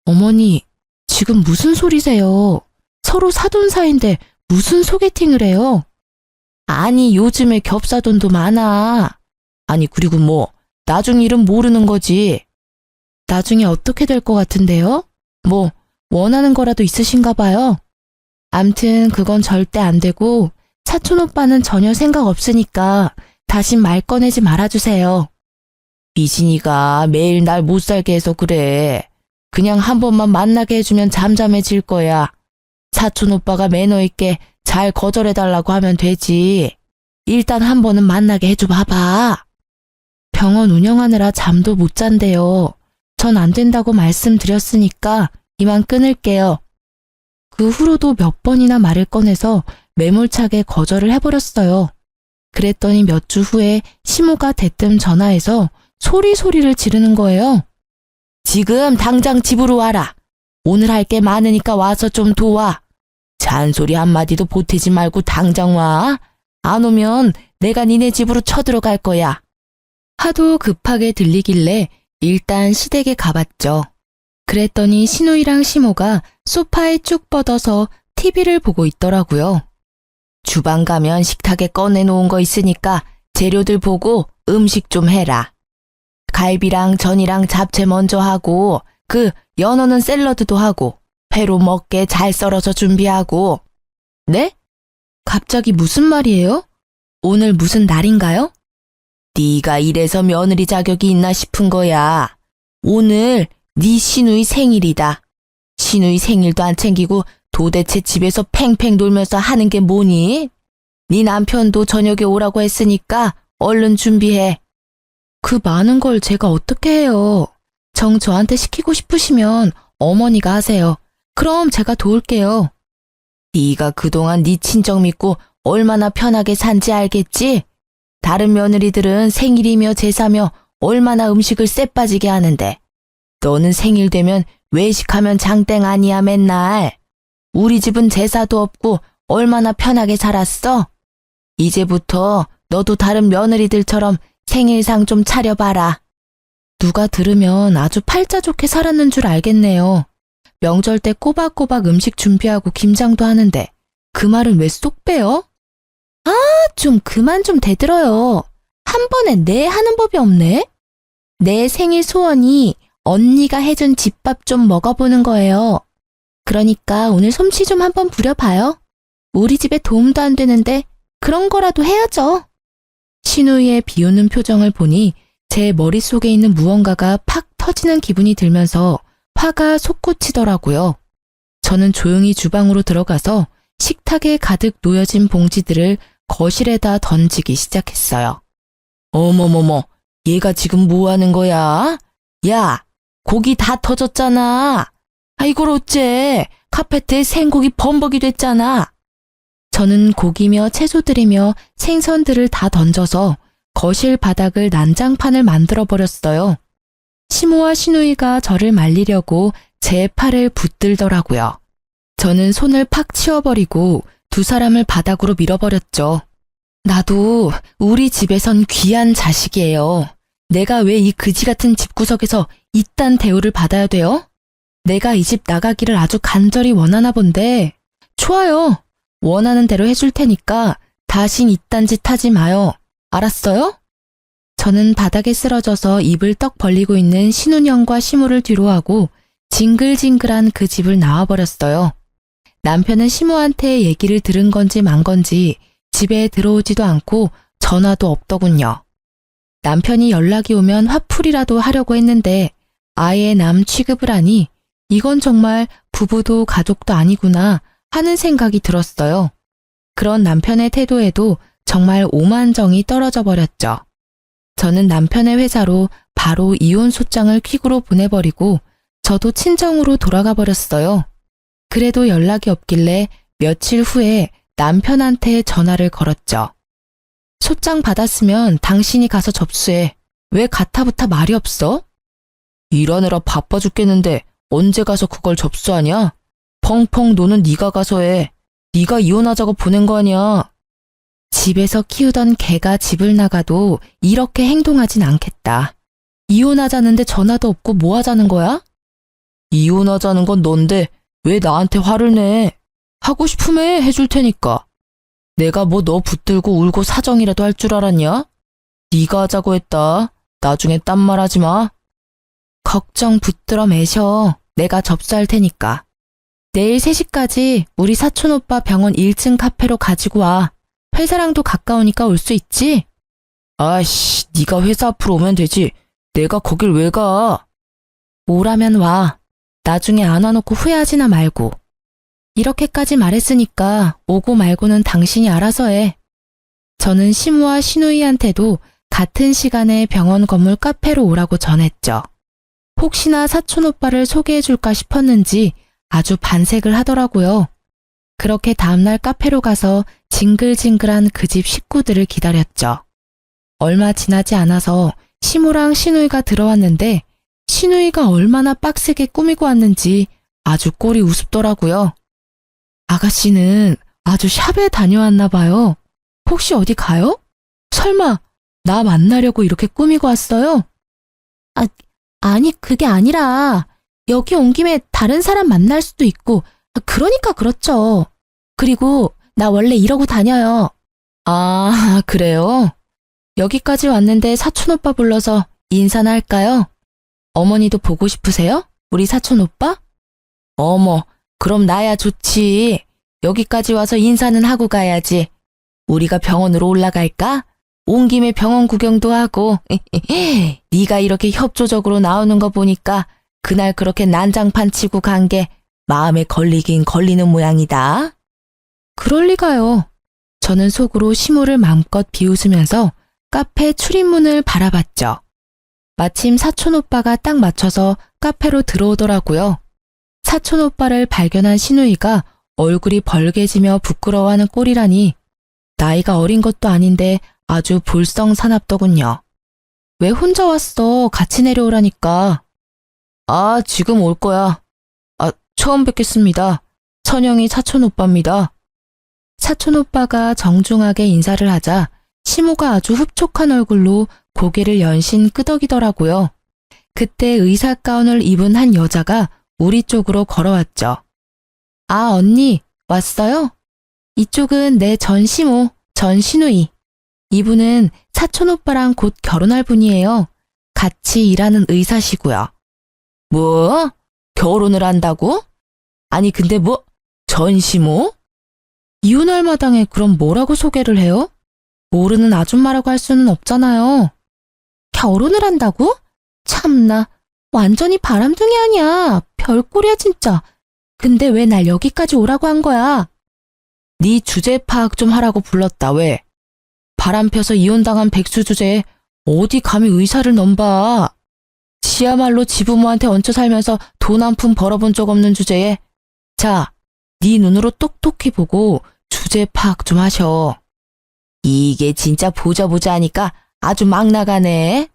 어머니, 지금 무슨 소리세요? 서로 사돈 사이인데 무슨 소개팅을 해요? 아니, 요즘에 겹사돈도 많아. 아니, 그리고 뭐, 나중 일은 모르는 거지. 나중에 어떻게 될 것 같은데요? 뭐, 원하는 거라도 있으신가 봐요. 암튼 그건 절대 안 되고, 사촌 오빠는 전혀 생각 없으니까 다신 말 꺼내지 말아주세요. 미진이가 매일 날 못 살게 해서 그래. 그냥 한 번만 만나게 해주면 잠잠해질 거야. 사촌 오빠가 매너 있게 잘 거절해달라고 하면 되지. 일단 한 번은 만나게 해줘 봐봐. 병원 운영하느라 잠도 못 잔대요. 전 안 된다고 말씀드렸으니까 이만 끊을게요. 그 후로도 몇 번이나 말을 꺼내서 매몰차게 거절을 해버렸어요. 그랬더니 몇 주 후에 시모가 대뜸 전화해서 소리를 지르는 거예요. 지금 당장 집으로 와라. 오늘 할 게 많으니까 와서 좀 도와. 잔소리 한마디도 보태지 말고 당장 와. 안 오면 내가 니네 집으로 쳐들어갈 거야. 하도 급하게 들리길래 일단 시댁에 가봤죠. 그랬더니 신우이랑 시모가 소파에 쭉 뻗어서 TV를 보고 있더라고요. 주방 가면 식탁에 꺼내놓은 거 있으니까 재료들 보고 음식 좀 해라. 갈비랑 전이랑 잡채 먼저 하고 그 연어는 샐러드도 하고 회로 먹게 잘 썰어서 준비하고. 네? 갑자기 무슨 말이에요? 오늘 무슨 날인가요? 네가 이래서 며느리 자격이 있나 싶은 거야. 오늘 네 시누이 생일이다. 시누이 생일도 안 챙기고 도대체 집에서 팽팽 놀면서 하는 게 뭐니? 네 남편도 저녁에 오라고 했으니까 얼른 준비해. 그 많은 걸 제가 어떻게 해요? 정 저한테 시키고 싶으시면 어머니가 하세요. 그럼 제가 도울게요. 네가 그동안 네 친정 믿고 얼마나 편하게 산지 알겠지? 다른 며느리들은 생일이며 제사며 얼마나 음식을 쎄빠지게 하는데 너는 생일 되면 외식하면 장땡 아니야 맨날. 우리 집은 제사도 없고 얼마나 편하게 살았어? 이제부터 너도 다른 며느리들처럼 생일상 좀 차려봐라. 누가 들으면 아주 팔자 좋게 살았는 줄 알겠네요. 명절 때 꼬박꼬박 음식 준비하고 김장도 하는데 그 말은 왜 쏙 빼요? 좀 그만 좀 대들어요. 한 번에 네 하는 법이 없네. 내 생일 소원이 언니가 해준 집밥 좀 먹어보는 거예요. 그러니까 오늘 솜씨 좀 한번 부려봐요. 우리 집에 도움도 안 되는데 그런 거라도 해야죠. 신우이의 비웃는 표정을 보니 제 머릿속에 있는 무언가가 팍 터지는 기분이 들면서 화가 솟구치더라고요. 저는 조용히 주방으로 들어가서 식탁에 가득 놓여진 봉지들을 거실에다 던지기 시작했어요. 어머머머, 얘가 지금 뭐 하는 거야? 야, 고기 다 터졌잖아. 이걸 어째? 카페트에 생고기 범벅이 됐잖아. 저는 고기며 채소들이며 생선들을 다 던져서 거실 바닥을 난장판을 만들어버렸어요. 시모와 시누이가 저를 말리려고 제 팔을 붙들더라고요. 저는 손을 팍 치워버리고 두 사람을 바닥으로 밀어버렸죠. 나도 우리 집에선 귀한 자식이에요. 내가 왜 이 그지 같은 집구석에서 이딴 대우를 받아야 돼요? 내가 이 집 나가기를 아주 간절히 원하나 본데. 좋아요. 원하는 대로 해줄 테니까 다신 이딴 짓 하지 마요. 알았어요? 저는 바닥에 쓰러져서 입을 떡 벌리고 있는 신운형과 시모를 뒤로 하고 징글징글한 그 집을 나와버렸어요. 남편은 시모한테 얘기를 들은 건지 만 건지 집에 들어오지도 않고 전화도 없더군요. 남편이 연락이 오면 화풀이라도 하려고 했는데 아예 남 취급을 하니 이건 정말 부부도 가족도 아니구나 하는 생각이 들었어요. 그런 남편의 태도에도 정말 오만정이 떨어져 버렸죠. 저는 남편의 회사로 바로 이혼 소장을 퀵으로 보내버리고 저도 친정으로 돌아가 버렸어요. 그래도 연락이 없길래 며칠 후에 남편한테 전화를 걸었죠. 소장 받았으면 당신이 가서 접수해. 왜 가타부타 말이 없어? 일하느라 바빠 죽겠는데 언제 가서 그걸 접수하냐? 펑펑 노는 네가 가서 해. 네가 이혼하자고 보낸 거 아니야. 집에서 키우던 개가 집을 나가도 이렇게 행동하진 않겠다. 이혼하자는데 전화도 없고 뭐 하자는 거야? 이혼하자는 건 넌데 왜 나한테 화를 내? 하고 싶으면 해줄 테니까. 내가 뭐 너 붙들고 울고 사정이라도 할 줄 알았냐? 네가 하자고 했다. 나중에 딴 말 하지 마. 걱정 붙들어 매셔. 내가 접수할 테니까. 내일 3시까지 우리 사촌오빠 병원 1층 카페로 가지고 와. 회사랑도 가까우니까 올 수 있지? 아이씨, 네가 회사 앞으로 오면 되지. 내가 거길 왜 가? 오라면 와. 나중에 안 와놓고 후회하지나 말고. 이렇게까지 말했으니까 오고 말고는 당신이 알아서 해. 저는 시무와 시누이한테도 같은 시간에 병원 건물 카페로 오라고 전했죠. 혹시나 사촌오빠를 소개해줄까 싶었는지 아주 반색을 하더라고요. 그렇게 다음날 카페로 가서 징글징글한 그 집 식구들을 기다렸죠. 얼마 지나지 않아서 시무랑 시누이가 들어왔는데 시누이가 얼마나 빡세게 꾸미고 왔는지 아주 꼴이 우습더라고요. 아가씨는 아주 샵에 다녀왔나 봐요. 혹시 어디 가요? 설마 나 만나려고 이렇게 꾸미고 왔어요? 아니 그게 아니라 여기 온 김에 다른 사람 만날 수도 있고 그러니까 그렇죠. 그리고 나 원래 이러고 다녀요. 아, 그래요? 여기까지 왔는데 사촌오빠 불러서 인사나 할까요? 어머니도 보고 싶으세요? 우리 사촌오빠? 어머, 그럼 나야 좋지. 여기까지 와서 인사는 하고 가야지. 우리가 병원으로 올라갈까? 온 김에 병원 구경도 하고. 네가 이렇게 협조적으로 나오는 거 보니까 그날 그렇게 난장판 치고 간 게 마음에 걸리긴 걸리는 모양이다. 그럴 리가요. 저는 속으로 시모를 마음껏 비웃으면서 카페 출입문을 바라봤죠. 마침 사촌오빠가 딱 맞춰서 카페로 들어오더라고요. 사촌오빠를 발견한 시누이가 얼굴이 벌개지며 부끄러워하는 꼴이라니 나이가 어린 것도 아닌데 아주 볼썽사납더군요. 왜 혼자 왔어? 같이 내려오라니까. 아, 지금 올 거야. 아, 처음 뵙겠습니다. 천영이 사촌 오빠입니다. 사촌 오빠가 정중하게 인사를 하자 시모가 아주 흡족한 얼굴로 고개를 연신 끄덕이더라고요. 그때 의사 가운을 입은 한 여자가 우리 쪽으로 걸어왔죠. 아, 언니, 왔어요? 이쪽은 내 전시모, 전신우이. 이분은 사촌 오빠랑 곧 결혼할 분이에요. 같이 일하는 의사시고요. 뭐? 결혼을 한다고? 아니, 근데 뭐, 전시모? 이혼할 마당에 그럼 뭐라고 소개를 해요? 모르는 아줌마라고 할 수는 없잖아요. 결혼을 한다고? 참나, 완전히 바람둥이 아니야. 별꼴이야 진짜. 근데 왜 날 여기까지 오라고 한 거야? 네 주제 파악 좀 하라고 불렀다. 왜? 바람 펴서 이혼당한 백수 주제에 어디 감히 의사를 넘봐. 지야말로 지부모한테 얹혀 살면서 돈 한 푼 벌어본 적 없는 주제에. 자, 네 눈으로 똑똑히 보고 주제 파악 좀 하셔. 이게 진짜 보자 하니까 아주 막 나가네.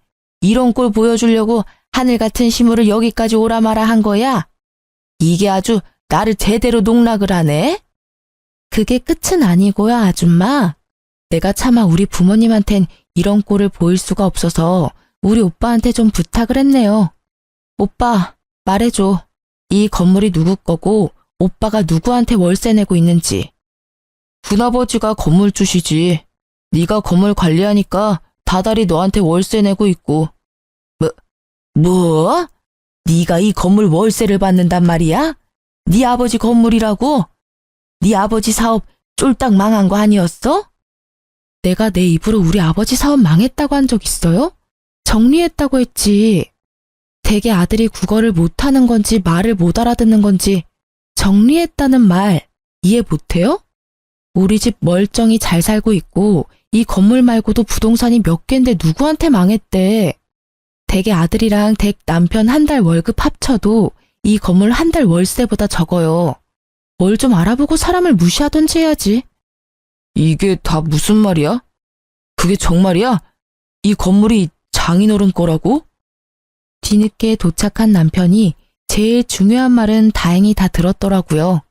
이런 꼴 보여주려고 하늘 같은 시무를 여기까지 오라 마라 한 거야? 이게 아주 나를 제대로 농락을 하네? 그게 끝은 아니고요, 아줌마. 내가 차마 우리 부모님한텐 이런 꼴을 보일 수가 없어서 우리 오빠한테 좀 부탁을 했네요. 오빠, 말해줘. 이 건물이 누구 거고 오빠가 누구한테 월세 내고 있는지. 군아버지가 건물주시지. 네가 건물 관리하니까 다달이 너한테 월세 내고 있고. 뭐? 네가 이 건물 월세를 받는단 말이야? 네 아버지 건물이라고? 네 아버지 사업 쫄딱 망한 거 아니었어? 내가 내 입으로 우리 아버지 사업 망했다고 한 적 있어요? 정리했다고 했지. 대개 아들이 국어를 못하는 건지 말을 못 알아듣는 건지 정리했다는 말 이해 못해요? 우리 집 멀쩡히 잘 살고 있고 이 건물 말고도 부동산이 몇 갠데 누구한테 망했대. 대개 아들이랑 댁 남편 한 달 월급 합쳐도 이 건물 한 달 월세보다 적어요. 뭘 좀 알아보고 사람을 무시하던지 해야지. 이게 다 무슨 말이야? 그게 정말이야? 이 건물이 장인어른 거라고? 뒤늦게 도착한 남편이 제일 중요한 말은 다행히 다 들었더라고요.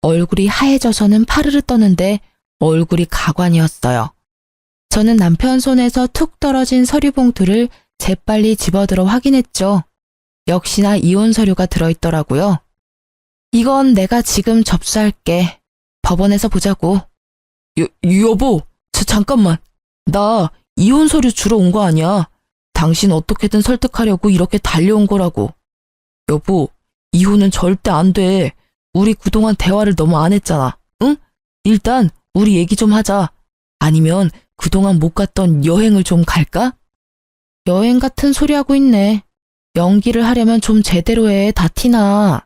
얼굴이 하얘져서는 파르르 떠는데 얼굴이 가관이었어요. 저는 남편 손에서 툭 떨어진 서류 봉투를 재빨리 집어들어 확인했죠. 역시나 이혼 서류가 들어있더라고요. 이건 내가 지금 접수할게. 법원에서 보자고. 여보, 잠깐만. 나 이혼 서류 주러 온 거 아니야. 당신 어떻게든 설득하려고 이렇게 달려온 거라고. 여보, 이혼은 절대 안 돼. 우리 그동안 대화를 너무 안 했잖아. 응? 일단 우리 얘기 좀 하자. 아니면 그동안 못 갔던 여행을 좀 갈까? 여행 같은 소리 하고 있네. 연기를 하려면 좀 제대로 해. 다 티나.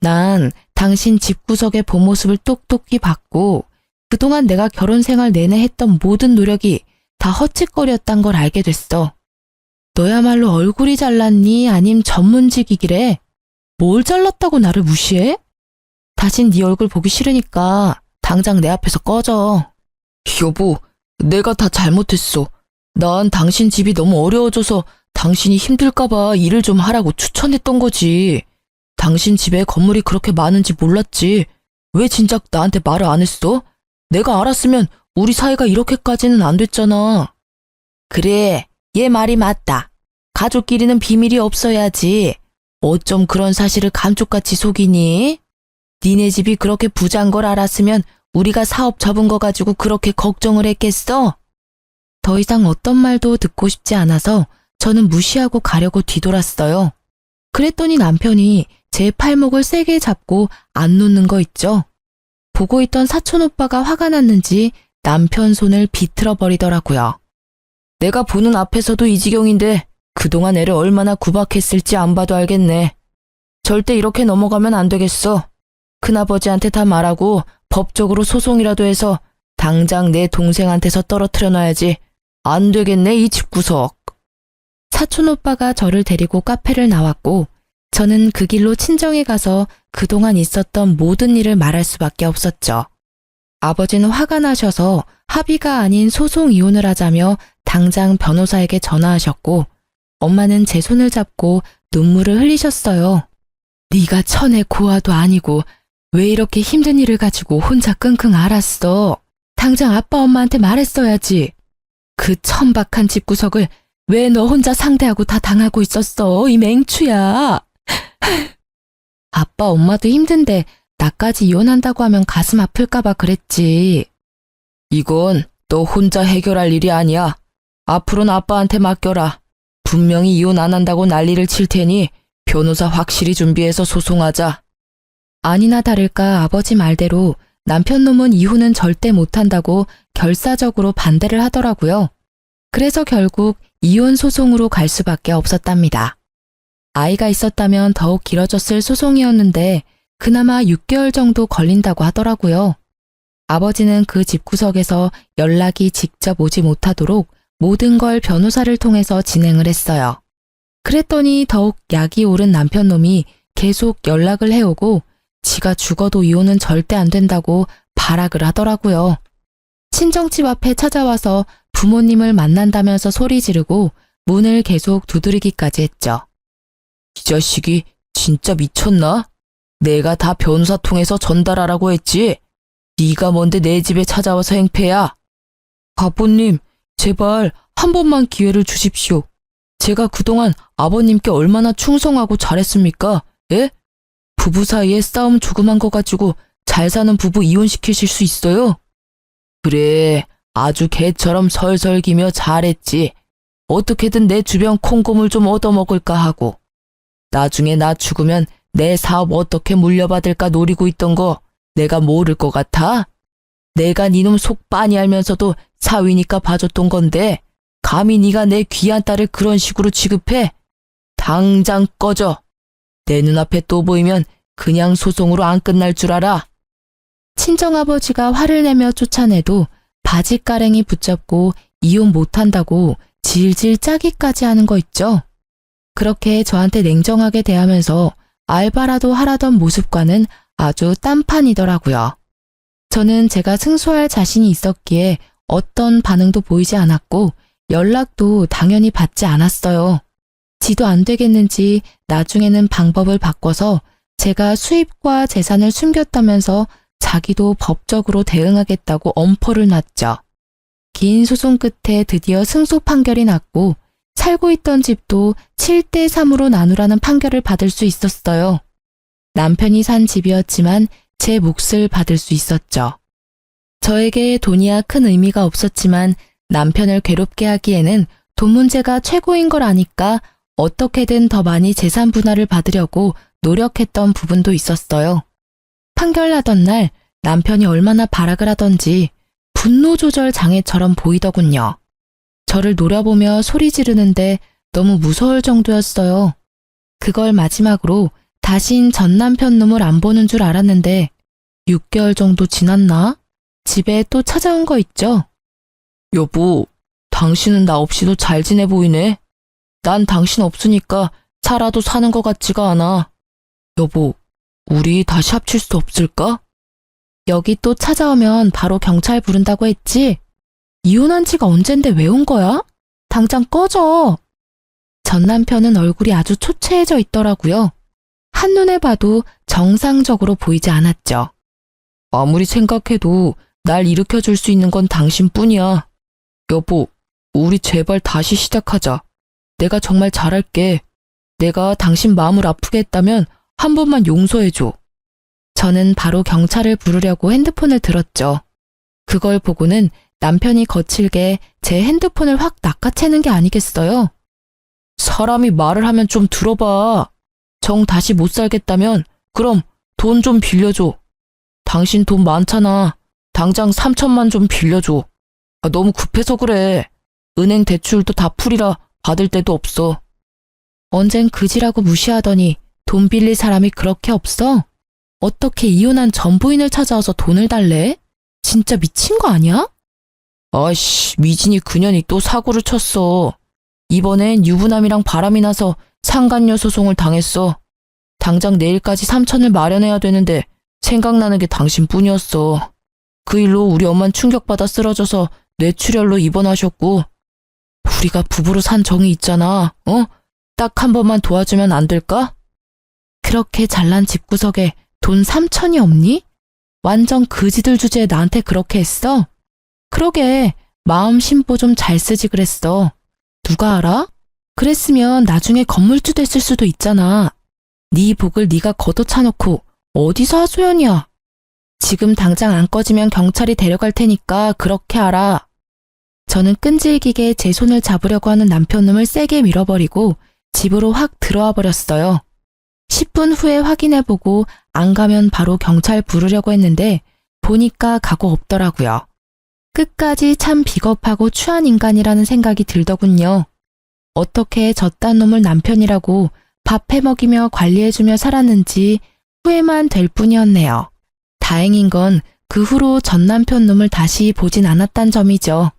난 당신 집구석의 본 모습을 똑똑히 봤고 그동안 내가 결혼 생활 내내 했던 모든 노력이 다 헛짓거리였단 걸 알게 됐어. 너야말로 얼굴이 잘났니? 아님 전문직이기래? 뭘 잘났다고 나를 무시해? 다신 네 얼굴 보기 싫으니까 당장 내 앞에서 꺼져. 여보, 내가 다 잘못했어. 난 당신 집이 너무 어려워져서 당신이 힘들까봐 일을 좀 하라고 추천했던 거지. 당신 집에 건물이 그렇게 많은지 몰랐지. 왜 진작 나한테 말을 안 했어? 내가 알았으면 우리 사이가 이렇게까지는 안 됐잖아. 그래, 얘 말이 맞다. 가족끼리는 비밀이 없어야지. 어쩜 그런 사실을 감쪽같이 속이니? 니네 집이 그렇게 부자인 걸 알았으면 우리가 사업 접은 거 가지고 그렇게 걱정을 했겠어? 더 이상 어떤 말도 듣고 싶지 않아서 저는 무시하고 가려고 뒤돌았어요. 그랬더니 남편이 제 팔목을 세게 잡고 안 놓는 거 있죠? 보고 있던 사촌 오빠가 화가 났는지 남편 손을 비틀어 버리더라고요. 내가 보는 앞에서도 이 지경인데 그동안 애를 얼마나 구박했을지 안 봐도 알겠네. 절대 이렇게 넘어가면 안 되겠어. 큰아버지한테 다 말하고 법적으로 소송이라도 해서 당장 내 동생한테서 떨어뜨려 놔야지. 안 되겠네, 이 집구석. 사촌 오빠가 저를 데리고 카페를 나왔고 저는 그 길로 친정에 가서 그동안 있었던 모든 일을 말할 수밖에 없었죠. 아버지는 화가 나셔서 합의가 아닌 소송 이혼을 하자며 당장 변호사에게 전화하셨고 엄마는 제 손을 잡고 눈물을 흘리셨어요. 네가 천의 고아도 아니고 왜 이렇게 힘든 일을 가지고 혼자 끙끙 앓았어? 당장 아빠 엄마한테 말했어야지. 그 천박한 집구석을 왜 너 혼자 상대하고 다 당하고 있었어, 이 맹추야. 아빠 엄마도 힘든데 나까지 이혼한다고 하면 가슴 아플까봐 그랬지. 이건 너 혼자 해결할 일이 아니야. 앞으로는 아빠한테 맡겨라. 분명히 이혼 안 한다고 난리를 칠 테니 변호사 확실히 준비해서 소송하자. 아니나 다를까 아버지 말대로 남편 놈은 이혼은 절대 못한다고 결사적으로 반대를 하더라고요. 그래서 결국 이혼 소송으로 갈 수밖에 없었답니다. 아이가 있었다면 더욱 길어졌을 소송이었는데 그나마 6개월 정도 걸린다고 하더라고요. 아버지는 그 집구석에서 연락이 직접 오지 못하도록 모든 걸 변호사를 통해서 진행을 했어요. 그랬더니 더욱 약이 오른 남편 놈이 계속 연락을 해오고 지가 죽어도 이혼은 절대 안 된다고 발악을 하더라고요. 친정집 앞에 찾아와서 부모님을 만난다면서 소리 지르고 문을 계속 두드리기까지 했죠. 이 자식이 진짜 미쳤나? 내가 다 변호사 통해서 전달하라고 했지. 네가 뭔데 내 집에 찾아와서 행패야. 아버님, 제발 한 번만 기회를 주십시오. 제가 그동안 아버님께 얼마나 충성하고 잘했습니까? 예? 부부 사이에 싸움 조그만 거 가지고 잘 사는 부부 이혼시키실 수 있어요? 그래, 아주 개처럼 설설기며 잘했지. 어떻게든 내 주변 콩고물 좀 얻어먹을까 하고. 나중에 나 죽으면 내 사업 어떻게 물려받을까 노리고 있던 거 내가 모를 것 같아? 내가 니놈 속 빤히 알면서도 사위니까 봐줬던 건데 감히 네가 내 귀한 딸을 그런 식으로 취급해? 당장 꺼져. 내 눈앞에 또 보이면 그냥 소송으로 안 끝날 줄 알아. 친정아버지가 화를 내며 쫓아내도 바지가랭이 붙잡고 이혼 못한다고 질질 짜기까지 하는 거 있죠. 그렇게 저한테 냉정하게 대하면서 알바라도 하라던 모습과는 아주 딴판이더라고요. 저는 제가 승소할 자신이 있었기에 어떤 반응도 보이지 않았고 연락도 당연히 받지 않았어요. 지도 안 되겠는지 나중에는 방법을 바꿔서 제가 수입과 재산을 숨겼다면서 자기도 법적으로 대응하겠다고 엄포를 놨죠. 긴 소송 끝에 드디어 승소 판결이 났고 살고 있던 집도 7대 3으로 나누라는 판결을 받을 수 있었어요. 남편이 산 집이었지만 제 몫을 받을 수 있었죠. 저에게 돈이야 큰 의미가 없었지만 남편을 괴롭게 하기에는 돈 문제가 최고인 걸 아니까 어떻게든 더 많이 재산 분할을 받으려고 노력했던 부분도 있었어요. 판결 나던 날 남편이 얼마나 발악을 하던지 분노 조절 장애처럼 보이더군요. 저를 노려보며 소리 지르는데 너무 무서울 정도였어요. 그걸 마지막으로 다신 전 남편 놈을 안 보는 줄 알았는데 6개월 정도 지났나? 집에 또 찾아온 거 있죠? 여보, 당신은 나 없이도 잘 지내 보이네. 난 당신 없으니까 살아도 사는 것 같지가 않아. 여보, 우리 다시 합칠 수 없을까? 여기 또 찾아오면 바로 경찰 부른다고 했지? 이혼한 지가 언젠데 왜 온 거야? 당장 꺼져. 전 남편은 얼굴이 아주 초췌해져 있더라고요. 한눈에 봐도 정상적으로 보이지 않았죠. 아무리 생각해도 날 일으켜줄 수 있는 건 당신뿐이야. 여보, 우리 제발 다시 시작하자. 내가 정말 잘할게. 내가 당신 마음을 아프게 했다면 한 번만 용서해줘. 저는 바로 경찰을 부르려고 핸드폰을 들었죠. 그걸 보고는 남편이 거칠게 제 핸드폰을 확 낚아채는 게 아니겠어요? 사람이 말을 하면 좀 들어봐. 정 다시 못 살겠다면 그럼 돈 좀 빌려줘. 당신 돈 많잖아. 당장 3천만 좀 빌려줘. 너무 급해서 그래. 은행 대출도 다 풀이라 받을 데도 없어. 언젠 그지라고 무시하더니 돈 빌릴 사람이 그렇게 없어? 어떻게 이혼한 전 부인을 찾아와서 돈을 달래? 진짜 미친 거 아니야? 아이씨, 미진이 그년이 또 사고를 쳤어. 이번엔 유부남이랑 바람이 나서 상간녀 소송을 당했어. 당장 내일까지 3천을 마련해야 되는데 생각나는 게 당신뿐이었어. 그 일로 우리 엄만 충격받아 쓰러져서 뇌출혈로 입원하셨고, 우리가 부부로 산 정이 있잖아. 딱 한 번만 도와주면 안 될까? 그렇게 잘난 집구석에 돈 3천이 없니? 완전 그지들 주제에 나한테 그렇게 했어? 그러게, 마음 심보 좀 잘 쓰지 그랬어. 누가 알아? 그랬으면 나중에 건물주 됐을 수도 있잖아. 네 복을 네가 걷어차놓고 어디서 하소연이야. 지금 당장 안 꺼지면 경찰이 데려갈 테니까 그렇게 알아. 저는 끈질기게 제 손을 잡으려고 하는 남편놈을 세게 밀어버리고 집으로 확 들어와 버렸어요. 10분 후에 확인해보고 안 가면 바로 경찰 부르려고 했는데 보니까 각오 없더라고요. 끝까지 참 비겁하고 추한 인간이라는 생각이 들더군요. 어떻게 저딴 놈을 남편이라고 밥 해먹이며 관리해주며 살았는지 후회만 될 뿐이었네요. 다행인 건 그 후로 전 남편 놈을 다시 보진 않았단 점이죠.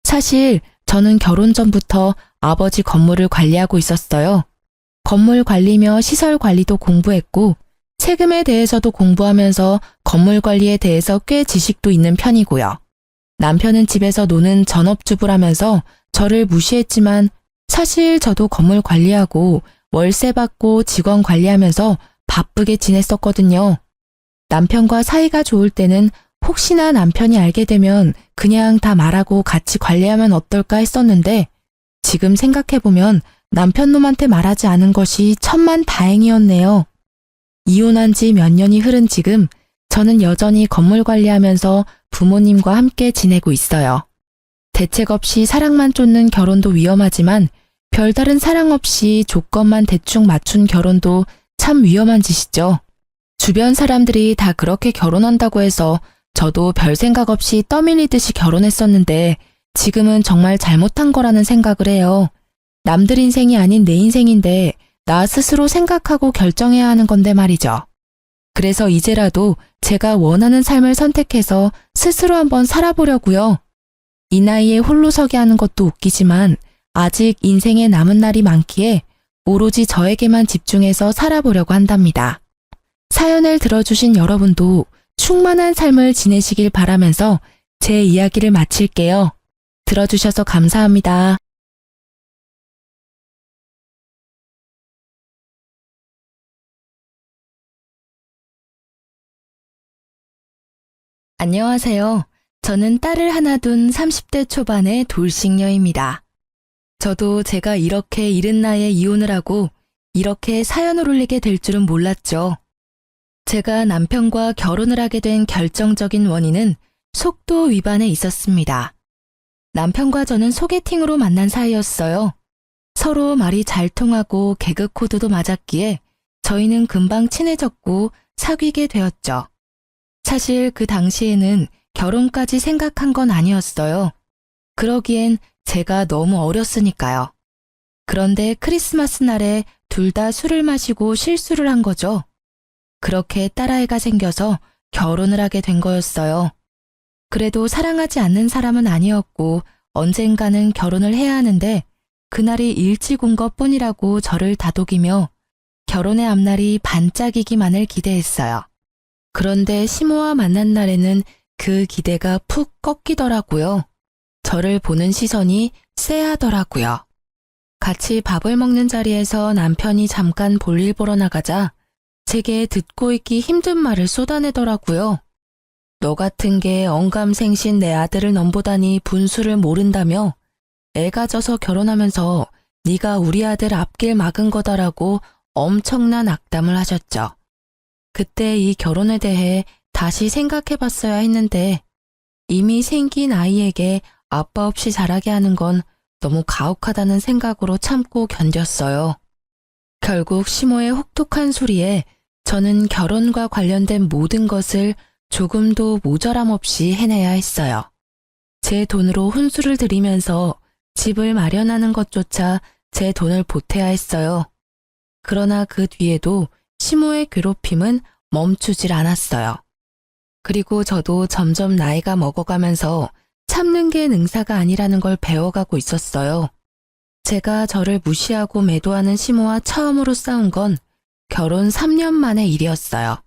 사실 저는 결혼 전부터 아버지 건물을 관리하고 있었어요. 건물 관리며 시설 관리도 공부했고 세금에 대해서도 공부하면서 건물 관리에 대해서 꽤 지식도 있는 편이고요. 남편은 집에서 노는 전업주부라면서 저를 무시했지만 사실 저도 건물 관리하고 월세 받고 직원 관리하면서 바쁘게 지냈었거든요. 남편과 사이가 좋을 때는 혹시나 남편이 알게 되면 그냥 다 말하고 같이 관리하면 어떨까 했었는데 지금 생각해보면 남편놈한테 말하지 않은 것이 천만 다행이었네요. 이혼한 지 몇 년이 흐른 지금 저는 여전히 건물 관리하면서 부모님과 함께 지내고 있어요. 대책 없이 사랑만 쫓는 결혼도 위험하지만 별다른 사랑 없이 조건만 대충 맞춘 결혼도 참 위험한 짓이죠. 주변 사람들이 다 그렇게 결혼한다고 해서 저도 별 생각 없이 떠밀리듯이 결혼했었는데 지금은 정말 잘못한 거라는 생각을 해요. 남들 인생이 아닌 내 인생인데 나 스스로 생각하고 결정해야 하는 건데 말이죠. 그래서 이제라도 제가 원하는 삶을 선택해서 스스로 한번 살아보려고요. 이 나이에 홀로 서게 하는 것도 웃기지만 아직 인생에 남은 날이 많기에 오로지 저에게만 집중해서 살아보려고 한답니다. 사연을 들어주신 여러분도 충만한 삶을 지내시길 바라면서 제 이야기를 마칠게요. 들어주셔서 감사합니다. 안녕하세요. 저는 딸을 하나 둔 30대 초반의 돌싱녀입니다. 저도 제가 이렇게 이른 나이에 이혼을 하고 이렇게 사연을 올리게 될 줄은 몰랐죠. 제가 남편과 결혼을 하게 된 결정적인 원인은 속도 위반에 있었습니다. 남편과 저는 소개팅으로 만난 사이였어요. 서로 말이 잘 통하고 개그 코드도 맞았기에 저희는 금방 친해졌고 사귀게 되었죠. 사실 그 당시에는 결혼까지 생각한 건 아니었어요. 그러기엔 제가 너무 어렸으니까요. 그런데 크리스마스 날에 둘 다 술을 마시고 실수를 한 거죠. 그렇게 딸아이가 생겨서 결혼을 하게 된 거였어요. 그래도 사랑하지 않는 사람은 아니었고 언젠가는 결혼을 해야 하는데 그날이 일찍 온 것뿐이라고 저를 다독이며 결혼의 앞날이 반짝이기만을 기대했어요. 그런데 시모와 만난 날에는 그 기대가 푹 꺾이더라고요. 저를 보는 시선이 쎄하더라고요. 같이 밥을 먹는 자리에서 남편이 잠깐 볼일 보러 나가자 제게 듣고 있기 힘든 말을 쏟아내더라고요. 너 같은 게 언감생신 내 아들을 넘보다니 분수를 모른다며 애가 져서 결혼하면서 네가 우리 아들 앞길 막은 거다라고 엄청난 악담을 하셨죠. 그때 이 결혼에 대해 다시 생각해봤어야 했는데 이미 생긴 아이에게 아빠 없이 자라게 하는 건 너무 가혹하다는 생각으로 참고 견뎠어요. 결국 시모의 혹독한 소리에 저는 결혼과 관련된 모든 것을 조금도 모자람 없이 해내야 했어요. 제 돈으로 혼수를 들이면서 집을 마련하는 것조차 제 돈을 보태야 했어요. 그러나 그 뒤에도 시모의 괴롭힘은 멈추질 않았어요. 그리고 저도 점점 나이가 먹어가면서 참는 게 능사가 아니라는 걸 배워가고 있었어요. 제가 저를 무시하고 매도하는 시모와 처음으로 싸운 건 결혼 3년 만의 일이었어요.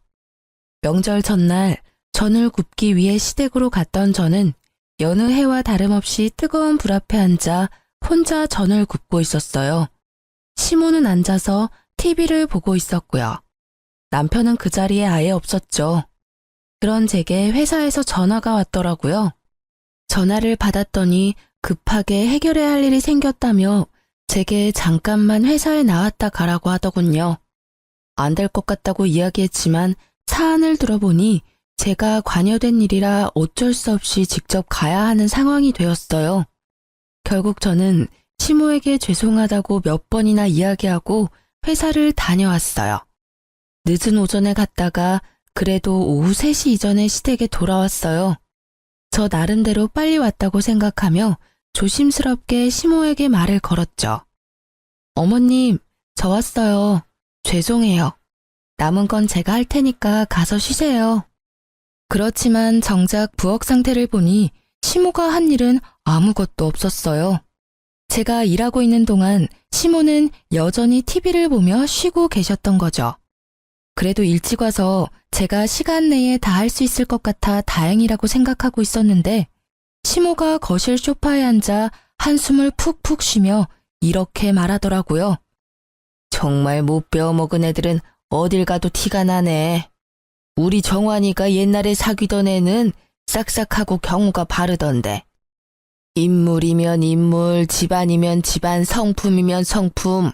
명절 전날 전을 굽기 위해 시댁으로 갔던 저는 여느 해와 다름없이 뜨거운 불 앞에 앉아 혼자 전을 굽고 있었어요. 시모는 앉아서 TV를 보고 있었고요. 남편은 그 자리에 아예 없었죠. 그런 제게 회사에서 전화가 왔더라고요. 전화를 받았더니 급하게 해결해야 할 일이 생겼다며 제게 잠깐만 회사에 나왔다 가라고 하더군요. 안 될 것 같다고 이야기했지만 사안을 들어보니 제가 관여된 일이라 어쩔 수 없이 직접 가야 하는 상황이 되었어요. 결국 저는 시모에게 죄송하다고 몇 번이나 이야기하고 회사를 다녀왔어요. 늦은 오전에 갔다가 그래도 오후 3시 이전에 시댁에 돌아왔어요. 저 나름대로 빨리 왔다고 생각하며 조심스럽게 시모에게 말을 걸었죠. 어머님, 저 왔어요. 죄송해요. 남은 건 제가 할 테니까 가서 쉬세요. 그렇지만 정작 부엌 상태를 보니 시모가 한 일은 아무것도 없었어요. 제가 일하고 있는 동안 시모는 여전히 TV를 보며 쉬고 계셨던 거죠. 그래도 일찍 와서 제가 시간 내에 다 할 수 있을 것 같아 다행이라고 생각하고 있었는데 시모가 거실 소파에 앉아 한숨을 푹푹 쉬며 이렇게 말하더라고요. 정말 못 배워먹은 애들은 어딜 가도 티가 나네. 우리 정환이가 옛날에 사귀던 애는 싹싹하고 경우가 바르던데. 인물이면 인물, 집안이면 집안, 성품이면 성품.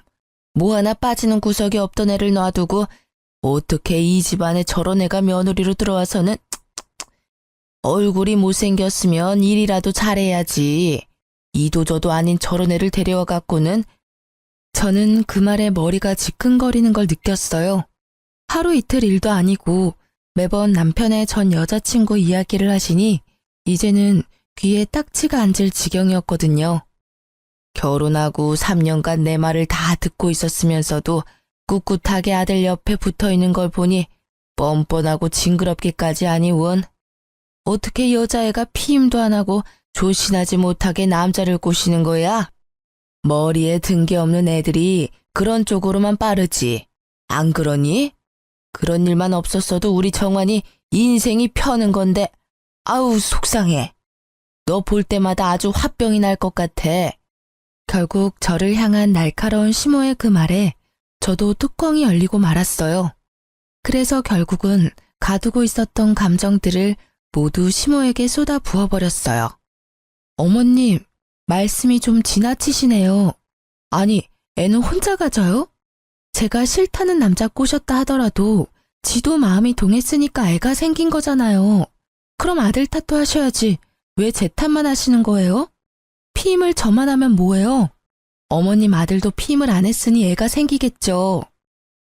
뭐 하나 빠지는 구석이 없던 애를 놔두고 어떻게 이 집안에 저런 애가 며느리로 들어와서는 얼굴이 못생겼으면 일이라도 잘해야지. 이도저도 아닌 저런 애를 데려와 갖고는. 저는 그 말에 머리가 지끈거리는 걸 느꼈어요. 하루 이틀 일도 아니고 매번 남편의 전 여자친구 이야기를 하시니 이제는 귀에 딱지가 앉을 지경이었거든요. 결혼하고 3년간 내 말을 다 듣고 있었으면서도 꿋꿋하게 아들 옆에 붙어있는 걸 보니 뻔뻔하고 징그럽기까지 하니 원. 어떻게 여자애가 피임도 안 하고 조신하지 못하게 남자를 꼬시는 거야? 머리에 든 게 없는 애들이 그런 쪽으로만 빠르지. 안 그러니? 그런 일만 없었어도 우리 정환이 인생이 펴는 건데 아우 속상해. 너 볼 때마다 아주 화병이 날 것 같아. 결국 저를 향한 날카로운 시모의 그 말에 저도 뚜껑이 열리고 말았어요. 그래서 결국은 가두고 있었던 감정들을 모두 시모에게 쏟아 부어버렸어요. 어머님, 말씀이 좀 지나치시네요. 아니, 애는 혼자 가져요? 제가 싫다는 남자 꼬셨다 하더라도 지도 마음이 동했으니까 애가 생긴 거잖아요. 그럼 아들 탓도 하셔야지. 왜 제 탓만 하시는 거예요? 피임을 저만 하면 뭐예요? 어머님 아들도 피임을 안 했으니 애가 생기겠죠.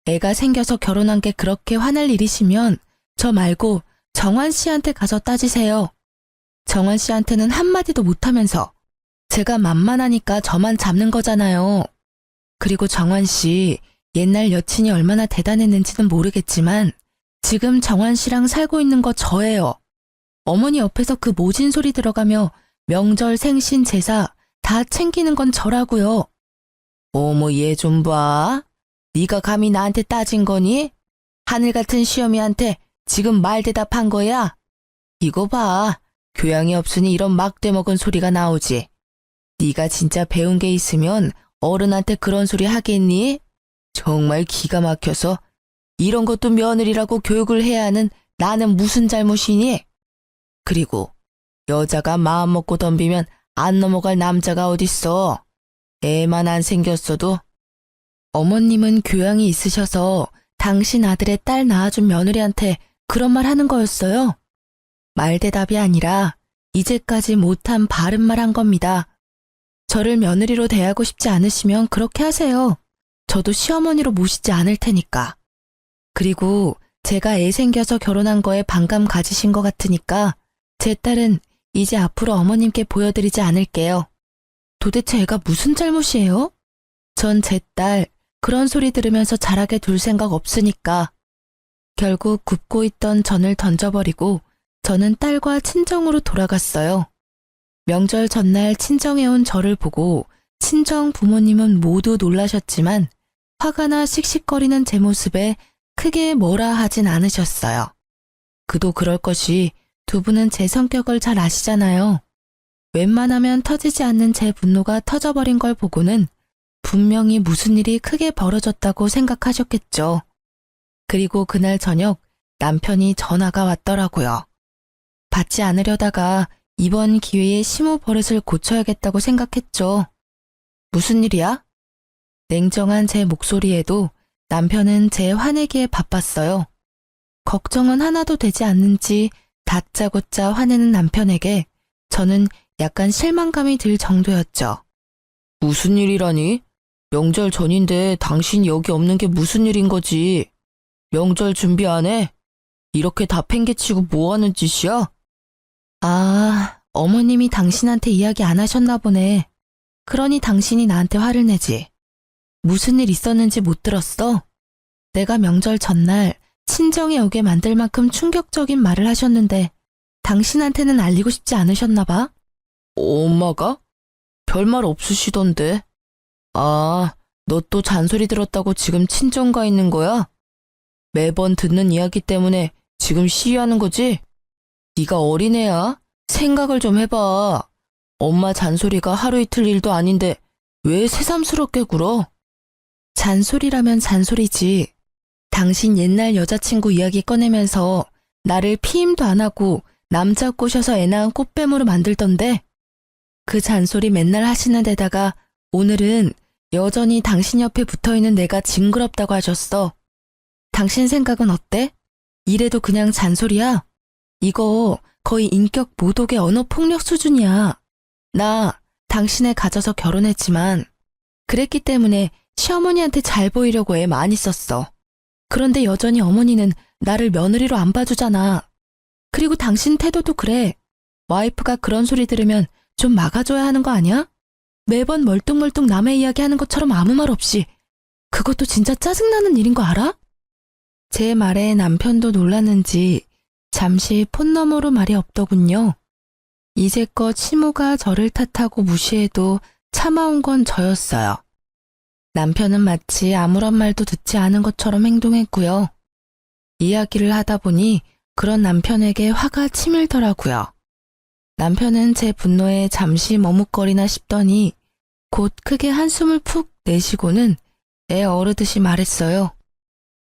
애가 생겨서 결혼한 게 그렇게 화날 일이시면 저 말고 정환 씨한테 가서 따지세요. 정환 씨한테는 한마디도 못하면서 제가 만만하니까 저만 잡는 거잖아요. 그리고 정환 씨 옛날 여친이 얼마나 대단했는지는 모르겠지만 지금 정환 씨랑 살고 있는 거 저예요. 어머니 옆에서 그 모진 소리 들어가며 명절 생신 제사 다 챙기는 건 저라고요. 어머 얘 좀 봐. 네가 감히 나한테 따진 거니? 하늘 같은 시어미한테 지금 말 대답한 거야? 이거 봐. 교양이 없으니 이런 막대 먹은 소리가 나오지. 네가 진짜 배운 게 있으면 어른한테 그런 소리 하겠니? 정말 기가 막혀서 이런 것도 며느리라고 교육을 해야 하는 나는 무슨 잘못이니? 그리고 여자가 마음 먹고 덤비면 안 넘어갈 남자가 어딨어. 애만 안 생겼어도. 어머님은 교양이 있으셔서 당신 아들의 딸 낳아준 며느리한테 그런 말 하는 거였어요. 말대답이 아니라 이제까지 못한 바른 말 한 겁니다. 저를 며느리로 대하고 싶지 않으시면 그렇게 하세요. 저도 시어머니로 모시지 않을 테니까. 그리고 제가 애 생겨서 결혼한 거에 반감 가지신 것 같으니까 제 딸은 이제 앞으로 어머님께 보여드리지 않을게요. 도대체 애가 무슨 잘못이에요? 전 제 딸 그런 소리 들으면서 자라게 둘 생각 없으니까. 결국 굽고 있던 전을 던져버리고 저는 딸과 친정으로 돌아갔어요. 명절 전날 친정에 온 저를 보고 친정 부모님은 모두 놀라셨지만 화가 나 씩씩거리는 제 모습에 크게 뭐라 하진 않으셨어요. 그도 그럴 것이 두 분은 제 성격을 잘 아시잖아요. 웬만하면 터지지 않는 제 분노가 터져버린 걸 보고는 분명히 무슨 일이 크게 벌어졌다고 생각하셨겠죠. 그리고 그날 저녁 남편이 전화가 왔더라고요. 받지 않으려다가 이번 기회에 심호 버릇을 고쳐야겠다고 생각했죠. 무슨 일이야? 냉정한 제 목소리에도 남편은 제 화내기에 바빴어요. 걱정은 하나도 되지 않는지 다짜고짜 화내는 남편에게 저는 약간 실망감이 들 정도였죠. 무슨 일이라니? 명절 전인데 당신 여기 없는 게 무슨 일인 거지? 명절 준비 안 해? 이렇게 다 팽개치고 뭐 하는 짓이야? 아, 어머님이 당신한테 이야기 안 하셨나 보네. 그러니 당신이 나한테 화를 내지. 무슨 일 있었는지 못 들었어? 내가 명절 전날 친정에 오게 만들 만큼 충격적인 말을 하셨는데 당신한테는 알리고 싶지 않으셨나 봐? 엄마가? 별말 없으시던데. 아, 너 또 잔소리 들었다고 지금 친정 가 있는 거야? 매번 듣는 이야기 때문에 지금 시위하는 거지? 네가 어린애야? 생각을 좀 해봐. 엄마 잔소리가 하루 이틀 일도 아닌데 왜 새삼스럽게 굴어? 잔소리라면 잔소리지. 당신 옛날 여자친구 이야기 꺼내면서 나를 피임도 안 하고 남자 꼬셔서 애 낳은 꽃뱀으로 만들던데 그 잔소리 맨날 하시는 데다가 오늘은 여전히 당신 옆에 붙어있는 내가 징그럽다고 하셨어. 당신 생각은 어때? 이래도 그냥 잔소리야? 이거 거의 인격 모독의 언어 폭력 수준이야. 나 당신을 가져서 결혼했지만 그랬기 때문에 시어머니한테 잘 보이려고 애 많이 썼어. 그런데 여전히 어머니는 나를 며느리로 안 봐주잖아. 그리고 당신 태도도 그래. 와이프가 그런 소리 들으면 좀 막아줘야 하는 거 아니야? 매번 멀뚱멀뚱 남의 이야기 하는 것처럼 아무 말 없이. 그것도 진짜 짜증나는 일인 거 알아? 제 말에 남편도 놀랐는지 잠시 폰 너머로 말이 없더군요. 이제껏 시모가 저를 탓하고 무시해도 참아온 건 저였어요. 남편은 마치 아무런 말도 듣지 않은 것처럼 행동했고요. 이야기를 하다 보니 그런 남편에게 화가 치밀더라고요. 남편은 제 분노에 잠시 머뭇거리나 싶더니 곧 크게 한숨을 푹 내쉬고는 애 어르듯이 말했어요.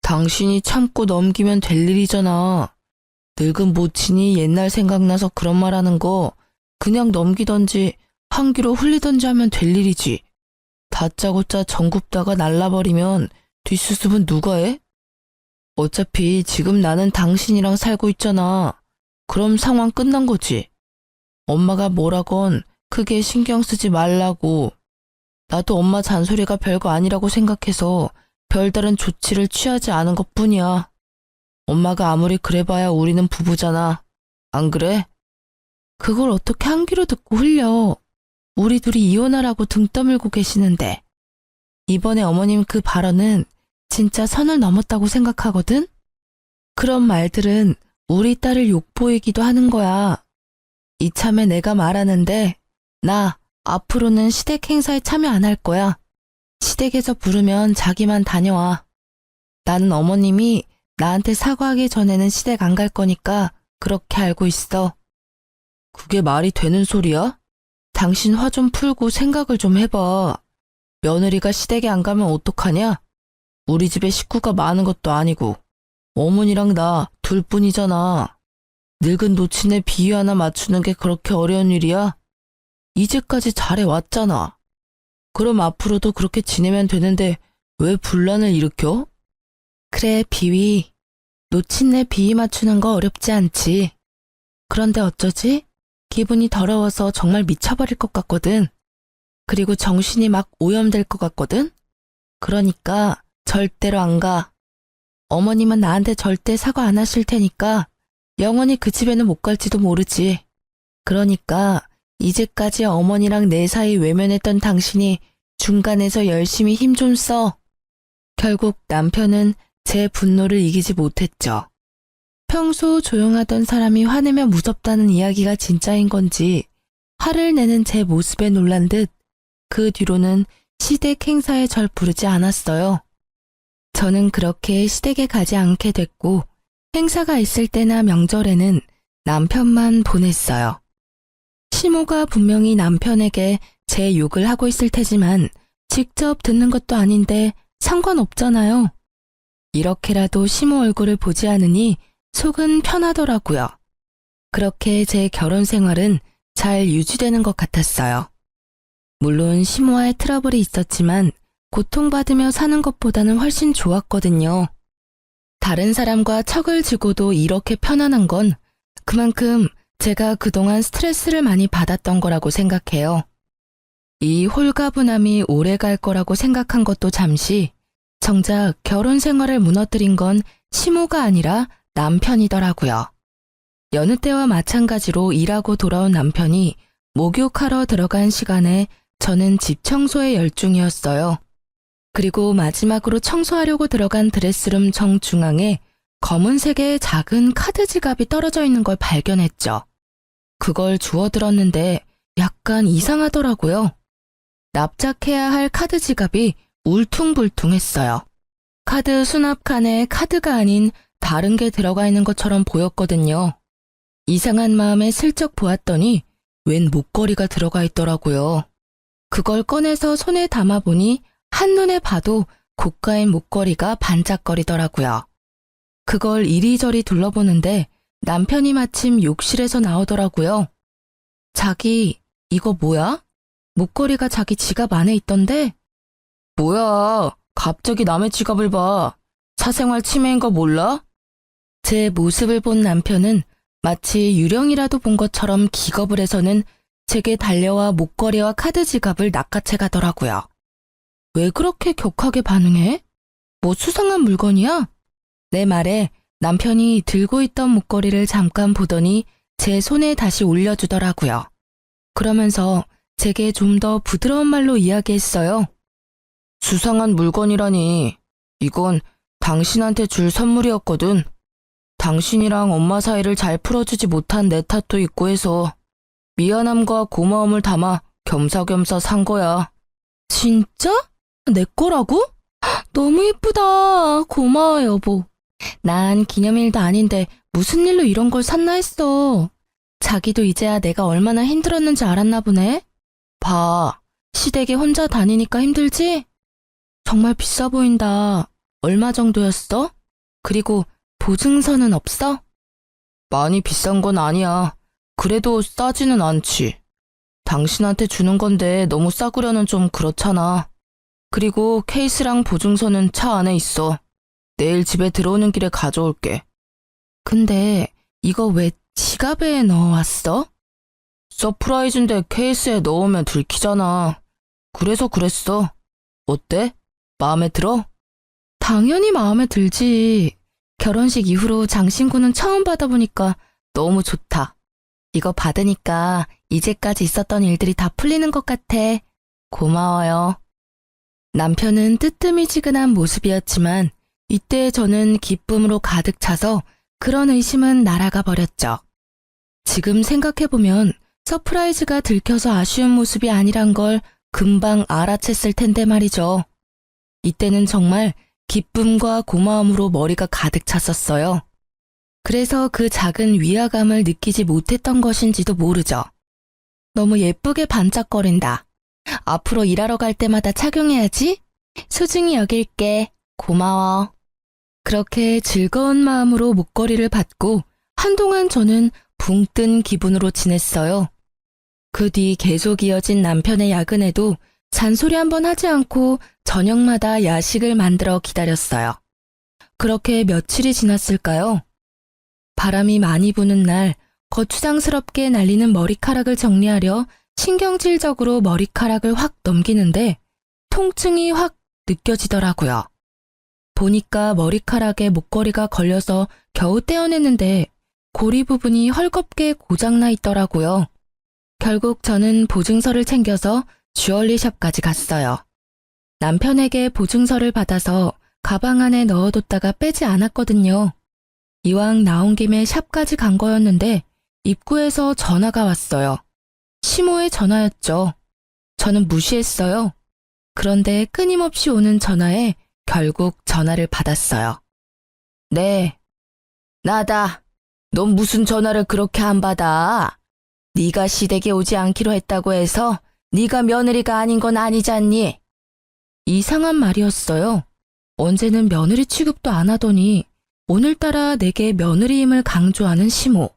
당신이 참고 넘기면 될 일이잖아. 늙은 모친이 옛날 생각나서 그런 말 하는 거 그냥 넘기던지 한 귀로 흘리던지 하면 될 일이지. 다짜고짜 정굽다가 날라버리면 뒷수습은 누가 해? 어차피 지금 나는 당신이랑 살고 있잖아. 그럼 상황 끝난 거지. 엄마가 뭐라건 크게 신경 쓰지 말라고. 나도 엄마 잔소리가 별거 아니라고 생각해서 별다른 조치를 취하지 않은 것뿐이야. 엄마가 아무리 그래봐야 우리는 부부잖아. 안 그래? 그걸 어떻게 한 귀로 듣고 흘려. 우리 둘이 이혼하라고 등 떠밀고 계시는데. 이번에 어머님 그 발언은 진짜 선을 넘었다고 생각하거든? 그런 말들은 우리 딸을 욕보이기도 하는 거야. 이참에 내가 말하는데 나 앞으로는 시댁 행사에 참여 안 할 거야. 시댁에서 부르면 자기만 다녀와. 나는 어머님이 나한테 사과하기 전에는 시댁 안 갈 거니까 그렇게 알고 있어. 그게 말이 되는 소리야? 당신 화 좀 풀고 생각을 좀 해봐. 며느리가 시댁에 안 가면 어떡하냐? 우리 집에 식구가 많은 것도 아니고 어머니랑 나 둘뿐이잖아. 늙은 노친의 비위 하나 맞추는 게 그렇게 어려운 일이야? 이제까지 잘해왔잖아. 그럼 앞으로도 그렇게 지내면 되는데 왜 분란을 일으켜? 그래, 비위. 노친네 비위 맞추는 거 어렵지 않지. 그런데 어쩌지? 기분이 더러워서 정말 미쳐버릴 것 같거든. 그리고 정신이 막 오염될 것 같거든. 그러니까 절대로 안 가. 어머님은 나한테 절대 사과 안 하실 테니까 영원히 그 집에는 못 갈지도 모르지. 그러니까 이제까지 어머니랑 내 사이 외면했던 당신이 중간에서 열심히 힘 좀 써. 결국 남편은 제 분노를 이기지 못했죠. 평소 조용하던 사람이 화내면 무섭다는 이야기가 진짜인 건지 화를 내는 제 모습에 놀란 듯 그 뒤로는 시댁 행사에 절 부르지 않았어요. 저는 그렇게 시댁에 가지 않게 됐고 행사가 있을 때나 명절에는 남편만 보냈어요. 시모가 분명히 남편에게 제 욕을 하고 있을 테지만 직접 듣는 것도 아닌데 상관없잖아요. 이렇게라도 시모 얼굴을 보지 않으니 속은 편하더라고요. 그렇게 제 결혼 생활은 잘 유지되는 것 같았어요. 물론 시모와의 트러블이 있었지만 고통받으며 사는 것보다는 훨씬 좋았거든요. 다른 사람과 척을 지고도 이렇게 편안한 건 그만큼 제가 그동안 스트레스를 많이 받았던 거라고 생각해요. 이 홀가분함이 오래 갈 거라고 생각한 것도 잠시, 정작 결혼 생활을 무너뜨린 건 시모가 아니라 남편이더라고요. 여느 때와 마찬가지로 일하고 돌아온 남편이 목욕하러 들어간 시간에 저는 집 청소에 열중이었어요. 그리고 마지막으로 청소하려고 들어간 드레스룸 정중앙에 검은색의 작은 카드 지갑이 떨어져 있는 걸 발견했죠. 그걸 주워들었는데 약간 이상하더라고요. 납작해야 할 카드 지갑이 울퉁불퉁했어요. 카드 수납칸에 카드가 아닌 다른 게 들어가 있는 것처럼 보였거든요. 이상한 마음에 슬쩍 보았더니 웬 목걸이가 들어가 있더라고요. 그걸 꺼내서 손에 담아보니 한눈에 봐도 고가인 목걸이가 반짝거리더라고요. 그걸 이리저리 둘러보는데 남편이 마침 욕실에서 나오더라고요. 자기, 이거 뭐야? 목걸이가 자기 지갑 안에 있던데? 뭐야, 갑자기 남의 지갑을 봐. 사생활 침해인 거 몰라? 제 모습을 본 남편은 마치 유령이라도 본 것처럼 기겁을 해서는 제게 달려와 목걸이와 카드 지갑을 낚아채 가더라고요. 왜 그렇게 격하게 반응해? 뭐 수상한 물건이야? 내 말에 남편이 들고 있던 목걸이를 잠깐 보더니 제 손에 다시 올려주더라고요. 그러면서 제게 좀 더 부드러운 말로 이야기했어요. 수상한 물건이라니. 이건 당신한테 줄 선물이었거든. 당신이랑 엄마 사이를 잘 풀어주지 못한 내 탓도 있고 해서 미안함과 고마움을 담아 겸사겸사 산 거야. 진짜? 내 거라고? 너무 예쁘다. 고마워, 여보. 난 기념일도 아닌데 무슨 일로 이런 걸 샀나 했어. 자기도 이제야 내가 얼마나 힘들었는지 알았나 보네. 봐, 시댁에 혼자 다니니까 힘들지? 정말 비싸 보인다. 얼마 정도였어? 그리고 보증서는 없어? 많이 비싼 건 아니야. 그래도 싸지는 않지. 당신한테 주는 건데 너무 싸구려는 좀 그렇잖아. 그리고 케이스랑 보증서는 차 안에 있어. 내일 집에 들어오는 길에 가져올게. 근데 이거 왜 지갑에 넣어왔어? 서프라이즈인데 케이스에 넣으면 들키잖아. 그래서 그랬어. 어때? 마음에 들어? 당연히 마음에 들지. 결혼식 이후로 장신구는 처음 받아보니까 너무 좋다. 이거 받으니까 이제까지 있었던 일들이 다 풀리는 것 같아. 고마워요. 남편은 뜨뜨미지근한 모습이었지만 이때 저는 기쁨으로 가득 차서 그런 의심은 날아가 버렸죠. 지금 생각해보면 서프라이즈가 들켜서 아쉬운 모습이 아니란 걸 금방 알아챘을 텐데 말이죠. 이때는 정말 기쁨과 고마움으로 머리가 가득 찼었어요. 그래서 그 작은 위화감을 느끼지 못했던 것인지도 모르죠. 너무 예쁘게 반짝거린다. 앞으로 일하러 갈 때마다 착용해야지. 소중히 여길게. 고마워. 그렇게 즐거운 마음으로 목걸이를 받고 한동안 저는 붕 뜬 기분으로 지냈어요. 그 뒤 계속 이어진 남편의 야근에도 잔소리 한번 하지 않고 저녁마다 야식을 만들어 기다렸어요. 그렇게 며칠이 지났을까요? 바람이 많이 부는 날 거추장스럽게 날리는 머리카락을 정리하려 신경질적으로 머리카락을 확 넘기는데 통증이 확 느껴지더라고요. 보니까 머리카락에 목걸이가 걸려서 겨우 떼어냈는데 고리 부분이 헐겁게 고장나 있더라고요. 결국 저는 보증서를 챙겨서 주얼리샵까지 갔어요. 남편에게 보증서를 받아서 가방 안에 넣어뒀다가 빼지 않았거든요. 이왕 나온 김에 샵까지 간 거였는데 입구에서 전화가 왔어요. 시모의 전화였죠. 저는 무시했어요. 그런데 끊임없이 오는 전화에 결국 전화를 받았어요. 네. 나다. 넌 무슨 전화를 그렇게 안 받아? 네가 시댁에 오지 않기로 했다고 해서 네가 며느리가 아닌 건 아니잖니? 이상한 말이었어요. 언제는 며느리 취급도 안 하더니 오늘따라 내게 며느리임을 강조하는 시모.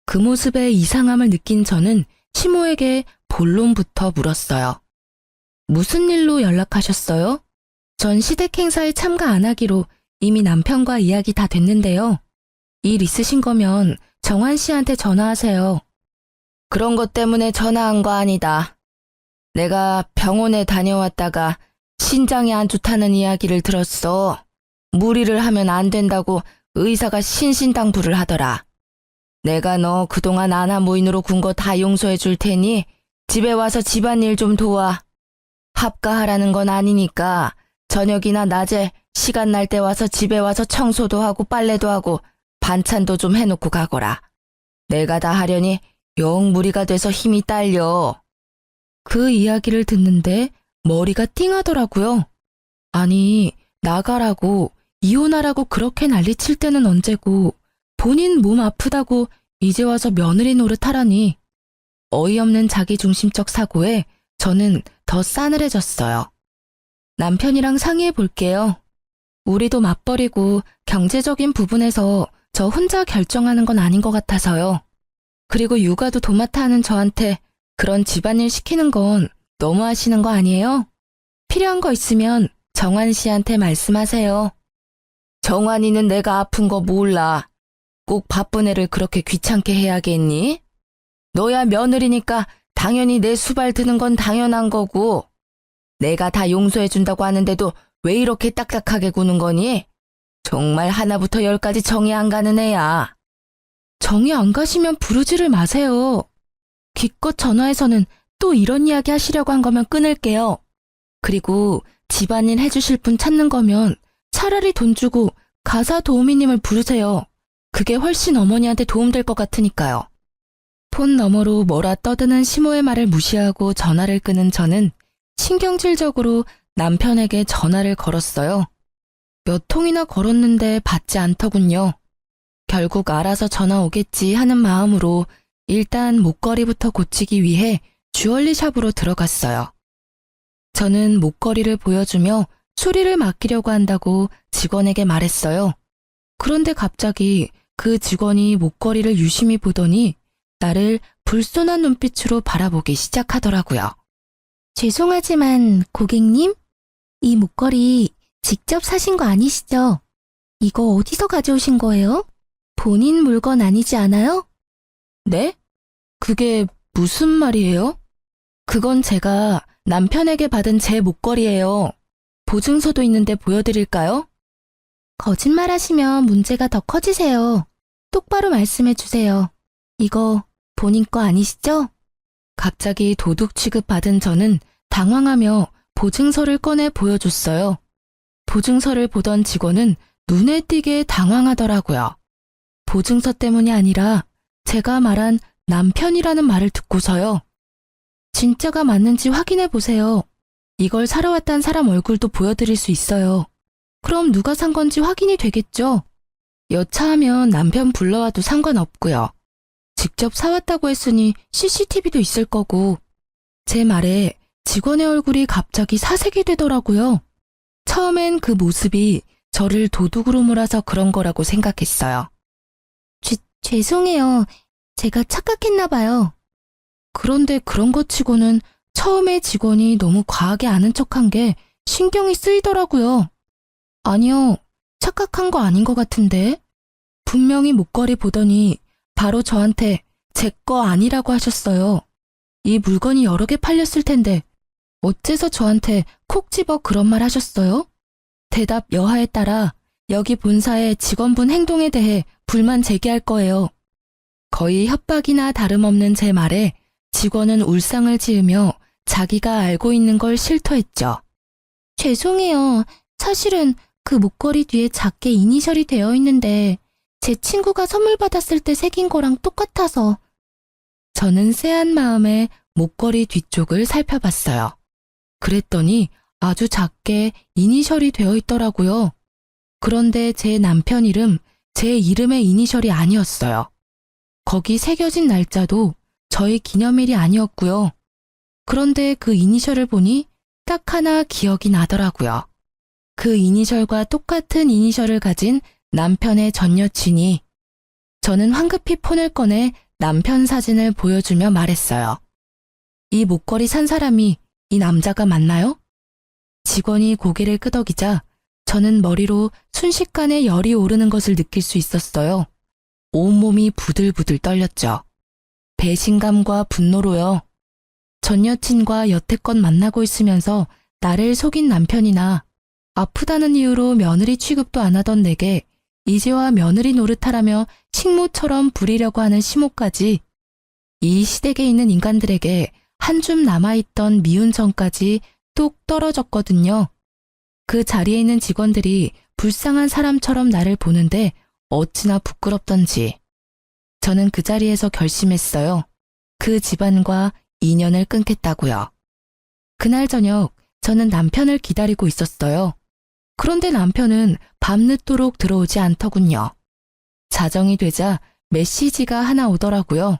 그 모습에 이상함을 느낀 저는 시모에게 본론부터 물었어요. 무슨 일로 연락하셨어요? 전 시댁 행사에 참가 안 하기로 이미 남편과 이야기 다 됐는데요. 일 있으신 거면 정환 씨한테 전화하세요. 그런 것 때문에 전화한 거 아니다. 내가 병원에 다녀왔다가 신장이 안 좋다는 이야기를 들었어. 무리를 하면 안 된다고 의사가 신신당부를 하더라. 내가 너 그동안 아나무인으로 군 거 다 용서해 줄 테니 집에 와서 집안일 좀 도와. 합가하라는 건 아니니까 저녁이나 낮에 시간 날 때 와서 집에 와서 청소도 하고 빨래도 하고 반찬도 좀 해놓고 가거라. 내가 다 하려니 영 무리가 돼서 힘이 딸려. 그 이야기를 듣는데 머리가 띵하더라고요. 아니, 나가라고, 이혼하라고 그렇게 난리칠 때는 언제고 본인 몸 아프다고 이제 와서 며느리 노릇하라니. 어이없는 자기중심적 사고에 저는 더 싸늘해졌어요. 남편이랑 상의해 볼게요. 우리도 맞벌이고 경제적인 부분에서 저 혼자 결정하는 건 아닌 것 같아서요. 그리고 육아도 도맡아 하는 저한테 그런 집안일 시키는 건 너무 하시는 거 아니에요? 필요한 거 있으면 정환 씨한테 말씀하세요. 정환이는 내가 아픈 거 몰라. 꼭 바쁜 애를 그렇게 귀찮게 해야겠니? 너야 며느리니까 당연히 내 수발 드는 건 당연한 거고. 내가 다 용서해준다고 하는데도 왜 이렇게 딱딱하게 구는 거니? 정말 하나부터 열까지 정이 안 가는 애야. 정이 안 가시면 부르지를 마세요. 기껏 전화해서는 또 이런 이야기 하시려고 한 거면 끊을게요. 그리고 집안일 해주실 분 찾는 거면 차라리 돈 주고 가사 도우미님을 부르세요. 그게 훨씬 어머니한테 도움될 것 같으니까요. 폰 너머로 뭐라 떠드는 시모의 말을 무시하고 전화를 끄는 저는 신경질적으로 남편에게 전화를 걸었어요. 몇 통이나 걸었는데 받지 않더군요. 결국 알아서 전화 오겠지 하는 마음으로 일단 목걸이부터 고치기 위해 주얼리 샵으로 들어갔어요. 저는 목걸이를 보여주며 수리를 맡기려고 한다고 직원에게 말했어요. 그런데 갑자기 그 직원이 목걸이를 유심히 보더니 나를 불손한 눈빛으로 바라보기 시작하더라고요. 죄송하지만 고객님, 이 목걸이 직접 사신 거 아니시죠? 이거 어디서 가져오신 거예요? 본인 물건 아니지 않아요? 네? 그게 무슨 말이에요? 그건 제가 남편에게 받은 제 목걸이예요. 보증서도 있는데 보여드릴까요? 거짓말하시면 문제가 더 커지세요. 똑바로 말씀해 주세요. 이거 본인 거 아니시죠? 갑자기 도둑 취급받은 저는 당황하며 보증서를 꺼내 보여줬어요. 보증서를 보던 직원은 눈에 띄게 당황하더라고요. 보증서 때문이 아니라 제가 말한 남편이라는 말을 듣고서요. 진짜가 맞는지 확인해 보세요. 이걸 사러 왔단 사람 얼굴도 보여드릴 수 있어요. 그럼 누가 산 건지 확인이 되겠죠? 여차하면 남편 불러와도 상관없고요. 직접 사왔다고 했으니 CCTV도 있을 거고. 제 말에 직원의 얼굴이 갑자기 사색이 되더라고요. 처음엔 그 모습이 저를 도둑으로 몰아서 그런 거라고 생각했어요. 죄송해요. 제가 착각했나 봐요. 그런데 그런 것 치고는 처음에 직원이 너무 과하게 아는 척한 게 신경이 쓰이더라고요. 아니요, 착각한 거 아닌 것 같은데. 분명히 목걸이 보더니 바로 저한테 제 거 아니라고 하셨어요. 이 물건이 여러 개 팔렸을 텐데 어째서 저한테 콕 집어 그런 말 하셨어요? 대답 여하에 따라 여기 본사의 직원분 행동에 대해 불만 제기할 거예요. 거의 협박이나 다름없는 제 말에 직원은 울상을 지으며 자기가 알고 있는 걸 실토했죠. 죄송해요. 사실은 그 목걸이 뒤에 작게 이니셜이 되어 있는데 제 친구가 선물 받았을 때 새긴 거랑 똑같아서. 저는 쎄한 마음에 목걸이 뒤쪽을 살펴봤어요. 그랬더니 아주 작게 이니셜이 되어 있더라고요. 그런데 제 남편 이름, 제 이름의 이니셜이 아니었어요. 거기 새겨진 날짜도 저의 기념일이 아니었고요. 그런데 그 이니셜을 보니 딱 하나 기억이 나더라고요. 그 이니셜과 똑같은 이니셜을 가진 남편의 전 여친이. 저는 황급히 폰을 꺼내 남편 사진을 보여주며 말했어요. 이 목걸이 산 사람이 이 남자가 맞나요? 직원이 고개를 끄덕이자 저는 머리로 순식간에 열이 오르는 것을 느낄 수 있었어요. 온몸이 부들부들 떨렸죠. 배신감과 분노로요. 전 여친과 여태껏 만나고 있으면서 나를 속인 남편이나 아프다는 이유로 며느리 취급도 안 하던 내게 이제와 며느리 노릇하라며 식모처럼 부리려고 하는 시모까지, 이 시댁에 있는 인간들에게 한 줌 남아있던 미운 정까지 뚝 떨어졌거든요. 그 자리에 있는 직원들이 불쌍한 사람처럼 나를 보는데 어찌나 부끄럽던지. 저는 그 자리에서 결심했어요. 그 집안과 인연을 끊겠다고요. 그날 저녁 저는 남편을 기다리고 있었어요. 그런데 남편은 밤늦도록 들어오지 않더군요. 자정이 되자 메시지가 하나 오더라고요.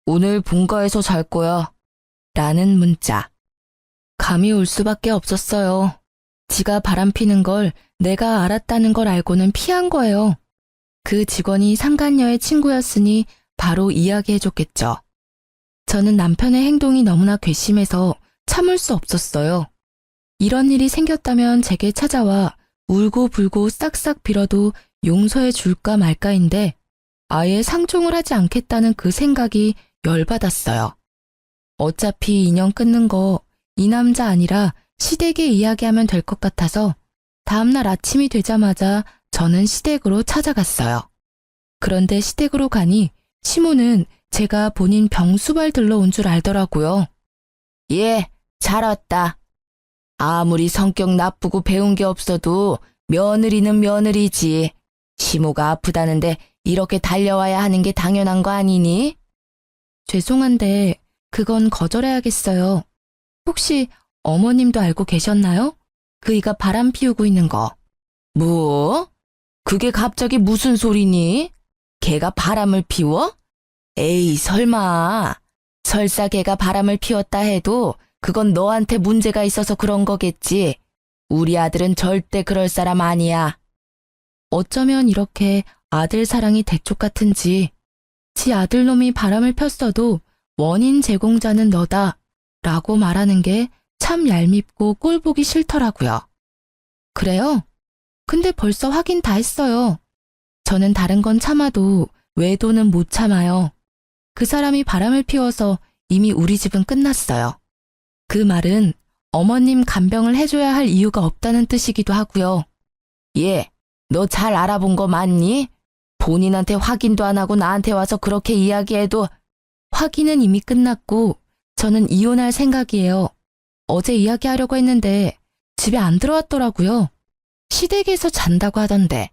오늘 본가에서 잘 거야. 라는 문자. 감이 올 수밖에 없었어요. 지가 바람피는 걸 내가 알았다는 걸 알고는 피한 거예요. 그 직원이 상간녀의 친구였으니 바로 이야기해줬겠죠. 저는 남편의 행동이 너무나 괘씸해서 참을 수 없었어요. 이런 일이 생겼다면 제게 찾아와 울고불고 싹싹 빌어도 용서해 줄까 말까인데 아예 상종을 하지 않겠다는 그 생각이 열받았어요. 어차피 인연 끊는 거 이 남자 아니라 시댁에 이야기하면 될 것 같아서 다음날 아침이 되자마자 저는 시댁으로 찾아갔어요. 그런데 시댁으로 가니 시모는 제가 본인 병수발 들러온 줄 알더라고요. 예, 잘 왔다. 아무리 성격 나쁘고 배운 게 없어도 며느리는 며느리지. 시모가 아프다는데 이렇게 달려와야 하는 게 당연한 거 아니니? 죄송한데 그건 거절해야겠어요. 혹시 어머님도 알고 계셨나요? 그이가 바람 피우고 있는 거. 뭐? 그게 갑자기 무슨 소리니? 걔가 바람을 피워? 에이, 설마. 설사 걔가 바람을 피웠다 해도 그건 너한테 문제가 있어서 그런 거겠지. 우리 아들은 절대 그럴 사람 아니야. 어쩌면 이렇게 아들 사랑이 대쪽 같은지. 지 아들놈이 바람을 폈어도 원인 제공자는 너다 라고 말하는 게 참 얄밉고 꼴보기 싫더라고요. 그래요? 근데 벌써 확인 다 했어요. 저는 다른 건 참아도 외도는 못 참아요. 그 사람이 바람을 피워서 이미 우리 집은 끝났어요. 그 말은 어머님 간병을 해줘야 할 이유가 없다는 뜻이기도 하고요. 예, 너 잘 알아본 거 맞니? 본인한테 확인도 안 하고 나한테 와서 그렇게 이야기해도. 확인은 이미 끝났고 저는 이혼할 생각이에요. 어제 이야기하려고 했는데 집에 안 들어왔더라고요. 시댁에서 잔다고 하던데.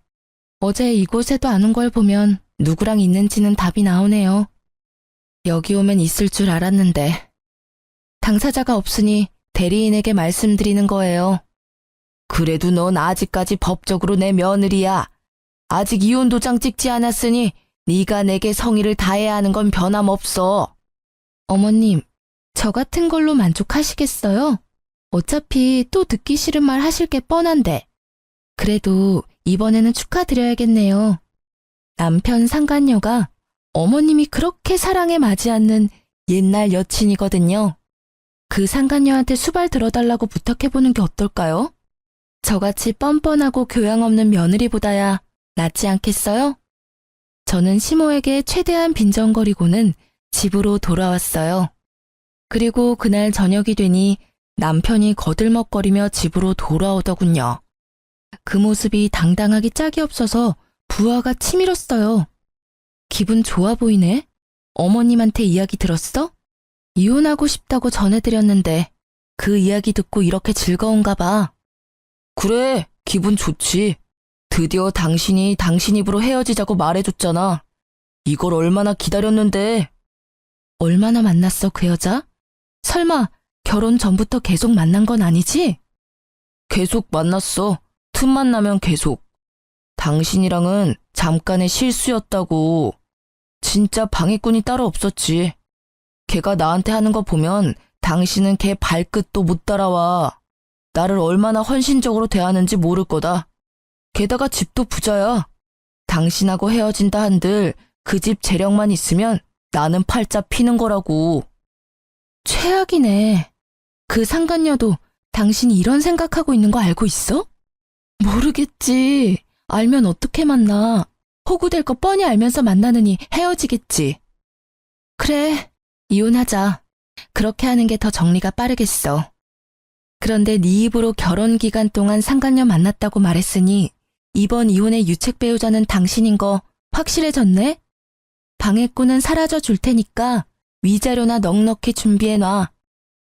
어제 이곳에도 안 온 걸 보면 누구랑 있는지는 답이 나오네요. 여기 오면 있을 줄 알았는데. 당사자가 없으니 대리인에게 말씀드리는 거예요. 그래도 넌 아직까지 법적으로 내 며느리야. 아직 이혼 도장 찍지 않았으니 네가 내게 성의를 다해야 하는 건 변함없어. 어머님, 저 같은 걸로 만족하시겠어요? 어차피 또 듣기 싫은 말 하실 게 뻔한데. 그래도 이번에는 축하드려야겠네요. 남편 상간녀가 어머님이 그렇게 사랑에 맞지 않는 옛날 여친이거든요. 그 상간녀한테 수발 들어달라고 부탁해보는 게 어떨까요? 저같이 뻔뻔하고 교양 없는 며느리보다야 낫지 않겠어요? 저는 시모에게 최대한 빈정거리고는 집으로 돌아왔어요. 그리고 그날 저녁이 되니 남편이 거들먹거리며 집으로 돌아오더군요. 그 모습이 당당하기 짝이 없어서 부하가 치밀었어요. 기분 좋아 보이네? 어머님한테 이야기 들었어? 이혼하고 싶다고 전해드렸는데 그 이야기 듣고 이렇게 즐거운가 봐. 그래, 기분 좋지. 드디어 당신이 당신 입으로 헤어지자고 말해줬잖아. 이걸 얼마나 기다렸는데. 얼마나 만났어, 그 여자? 설마 결혼 전부터 계속 만난 건 아니지? 계속 만났어. 틈만 나면 계속. 당신이랑은 잠깐의 실수였다고. 진짜 방해꾼이 따로 없었지. 걔가 나한테 하는 거 보면 당신은 걔 발끝도 못 따라와. 나를 얼마나 헌신적으로 대하는지 모를 거다. 게다가 집도 부자야. 당신하고 헤어진다 한들 그 집 재력만 있으면 나는 팔자 피는 거라고. 최악이네. 그 상간녀도 당신이 이런 생각하고 있는 거 알고 있어? 모르겠지. 알면 어떻게 만나. 호구될 거 뻔히 알면서 만나느니 헤어지겠지. 그래, 이혼하자. 그렇게 하는 게 더 정리가 빠르겠어. 그런데 네 입으로 결혼 기간 동안 상간녀 만났다고 말했으니 이번 이혼의 유책 배우자는 당신인 거 확실해졌네? 방해꾼은 사라져 줄 테니까 위자료나 넉넉히 준비해놔.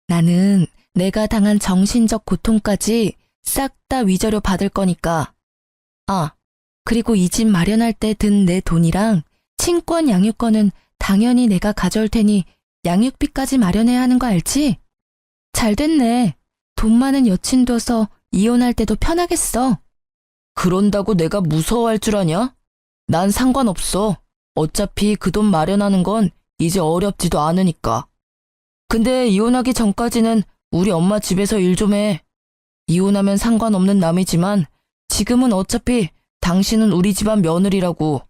나는 내가 당한 정신적 고통까지 싹 다 위자료 받을 거니까. 아, 그리고 이 집 마련할 때 든 내 돈이랑 친권 양육권은 당연히 내가 가져올 테니 양육비까지 마련해야 하는 거 알지? 잘 됐네. 돈 많은 여친 둬서 이혼할 때도 편하겠어. 그런다고 내가 무서워할 줄 아냐? 난 상관없어. 어차피 그 돈 마련하는 건 이제 어렵지도 않으니까. 근데 이혼하기 전까지는 우리 엄마 집에서 일 좀 해. 이혼하면 상관없는 남이지만 지금은 어차피 당신은 우리 집안 며느리라고.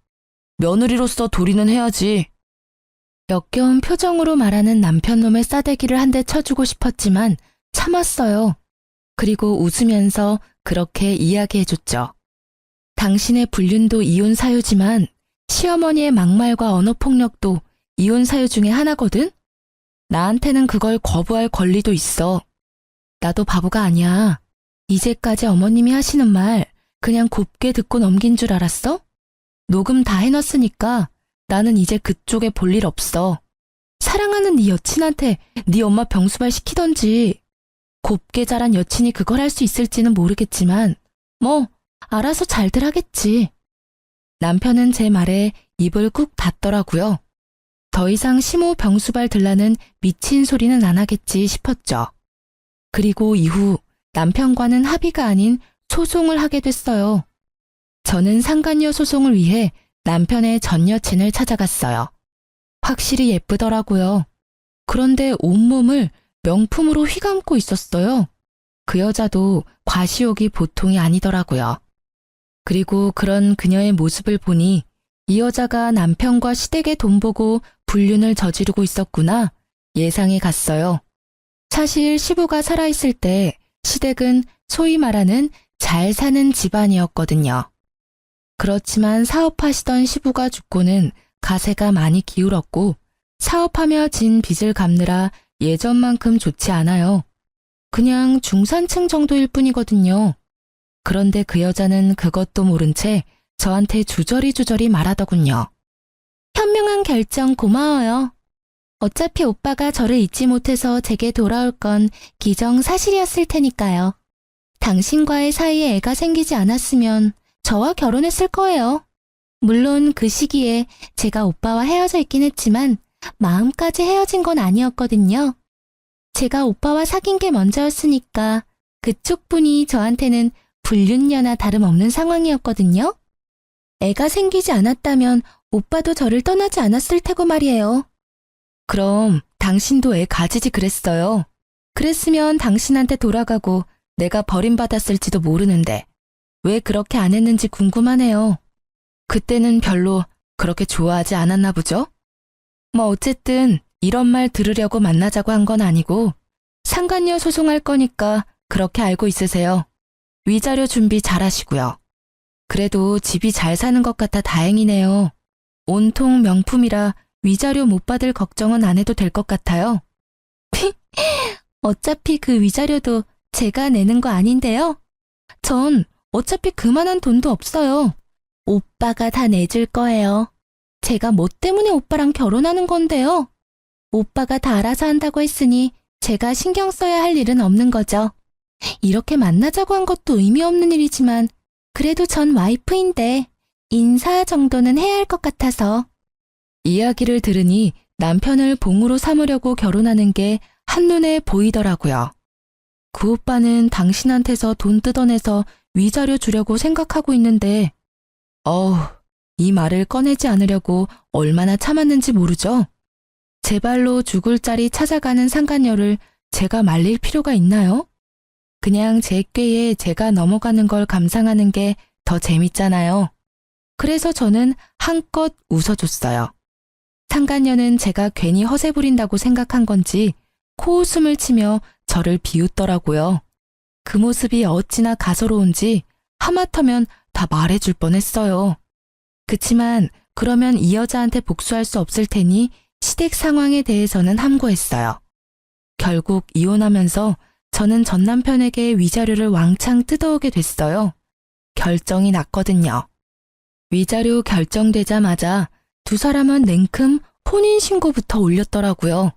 며느리로서 도리는 해야지. 역겨운 표정으로 말하는 남편놈의 싸대기를 한 대 쳐주고 싶었지만 참았어요. 그리고 웃으면서 그렇게 이야기해줬죠. 당신의 불륜도 이혼 사유지만 시어머니의 막말과 언어폭력도 이혼 사유 중에 하나거든? 나한테는 그걸 거부할 권리도 있어. 나도 바보가 아니야. 이제까지 어머님이 하시는 말 그냥 곱게 듣고 넘긴 줄 알았어? 녹음 다 해놨으니까 나는 이제 그쪽에 볼 일 없어. 사랑하는 네 여친한테 네 엄마 병수발 시키던지. 곱게 자란 여친이 그걸 할 수 있을지는 모르겠지만 뭐 알아서 잘들 하겠지. 남편은 제 말에 입을 꾹 닫더라고요. 더 이상 시모 병수발 들라는 미친 소리는 안 하겠지 싶었죠. 그리고 이후 남편과는 합의가 아닌 소송을 하게 됐어요. 저는 상간녀 소송을 위해 남편의 전 여친을 찾아갔어요. 확실히 예쁘더라고요. 그런데 온몸을 명품으로 휘감고 있었어요. 그 여자도 과시욕이 보통이 아니더라고요. 그리고 그런 그녀의 모습을 보니 이 여자가 남편과 시댁의 돈 보고 불륜을 저지르고 있었구나 예상이 갔어요. 사실 시부가 살아있을 때 시댁은 소위 말하는 잘 사는 집안이었거든요. 그렇지만 사업하시던 시부가 죽고는 가세가 많이 기울었고 사업하며 진 빚을 갚느라 예전만큼 좋지 않아요. 그냥 중산층 정도일 뿐이거든요. 그런데 그 여자는 그것도 모른 채 저한테 주저리 말하더군요. 현명한 결정 고마워요. 어차피 오빠가 저를 잊지 못해서 제게 돌아올 건 기정사실이었을 테니까요. 당신과의 사이에 애가 생기지 않았으면 저와 결혼했을 거예요. 물론 그 시기에 제가 오빠와 헤어져 있긴 했지만 마음까지 헤어진 건 아니었거든요. 제가 오빠와 사귄 게 먼저였으니까 그쪽 분이 저한테는 불륜녀나 다름없는 상황이었거든요. 애가 생기지 않았다면 오빠도 저를 떠나지 않았을 테고 말이에요. 그럼 당신도 애 가지지 그랬어요. 그랬으면 당신한테 돌아가고 내가 버림받았을지도 모르는데 왜 그렇게 안 했는지 궁금하네요. 그때는 별로 그렇게 좋아하지 않았나 보죠? 뭐 어쨌든 이런 말 들으려고 만나자고 한 건 아니고 상간녀 소송할 거니까 그렇게 알고 있으세요. 위자료 준비 잘 하시고요. 그래도 집이 잘 사는 것 같아 다행이네요. 온통 명품이라 위자료 못 받을 걱정은 안 해도 될 것 같아요. 어차피 그 위자료도 제가 내는 거 아닌데요. 전 어차피 그만한 돈도 없어요. 오빠가 다 내줄 거예요. 제가 뭐 때문에 오빠랑 결혼하는 건데요. 오빠가 다 알아서 한다고 했으니 제가 신경 써야 할 일은 없는 거죠. 이렇게 만나자고 한 것도 의미 없는 일이지만 그래도 전 와이프인데 인사 정도는 해야 할 것 같아서. 이야기를 들으니 남편을 봉으로 삼으려고 결혼하는 게 한눈에 보이더라고요. 그 오빠는 당신한테서 돈 뜯어내서 위자료 주려고 생각하고 있는데 이 말을 꺼내지 않으려고 얼마나 참았는지 모르죠? 제 발로 죽을 자리 찾아가는 상간녀를 제가 말릴 필요가 있나요? 그냥 제 꾀에 제가 넘어가는 걸 감상하는 게 더 재밌잖아요. 그래서 저는 한껏 웃어줬어요. 상간녀는 제가 괜히 허세 부린다고 생각한 건지 코웃음을 치며 저를 비웃더라고요. 그 모습이 어찌나 가소로운지 하마터면 다 말해줄 뻔했어요. 그치만 그러면 이 여자한테 복수할 수 없을 테니 시댁 상황에 대해서는 함구했어요. 결국 이혼하면서 저는 전 남편에게 위자료를 왕창 뜯어오게 됐어요. 결정이 났거든요. 위자료 결정되자마자 두 사람은 냉큼 혼인신고부터 올렸더라고요.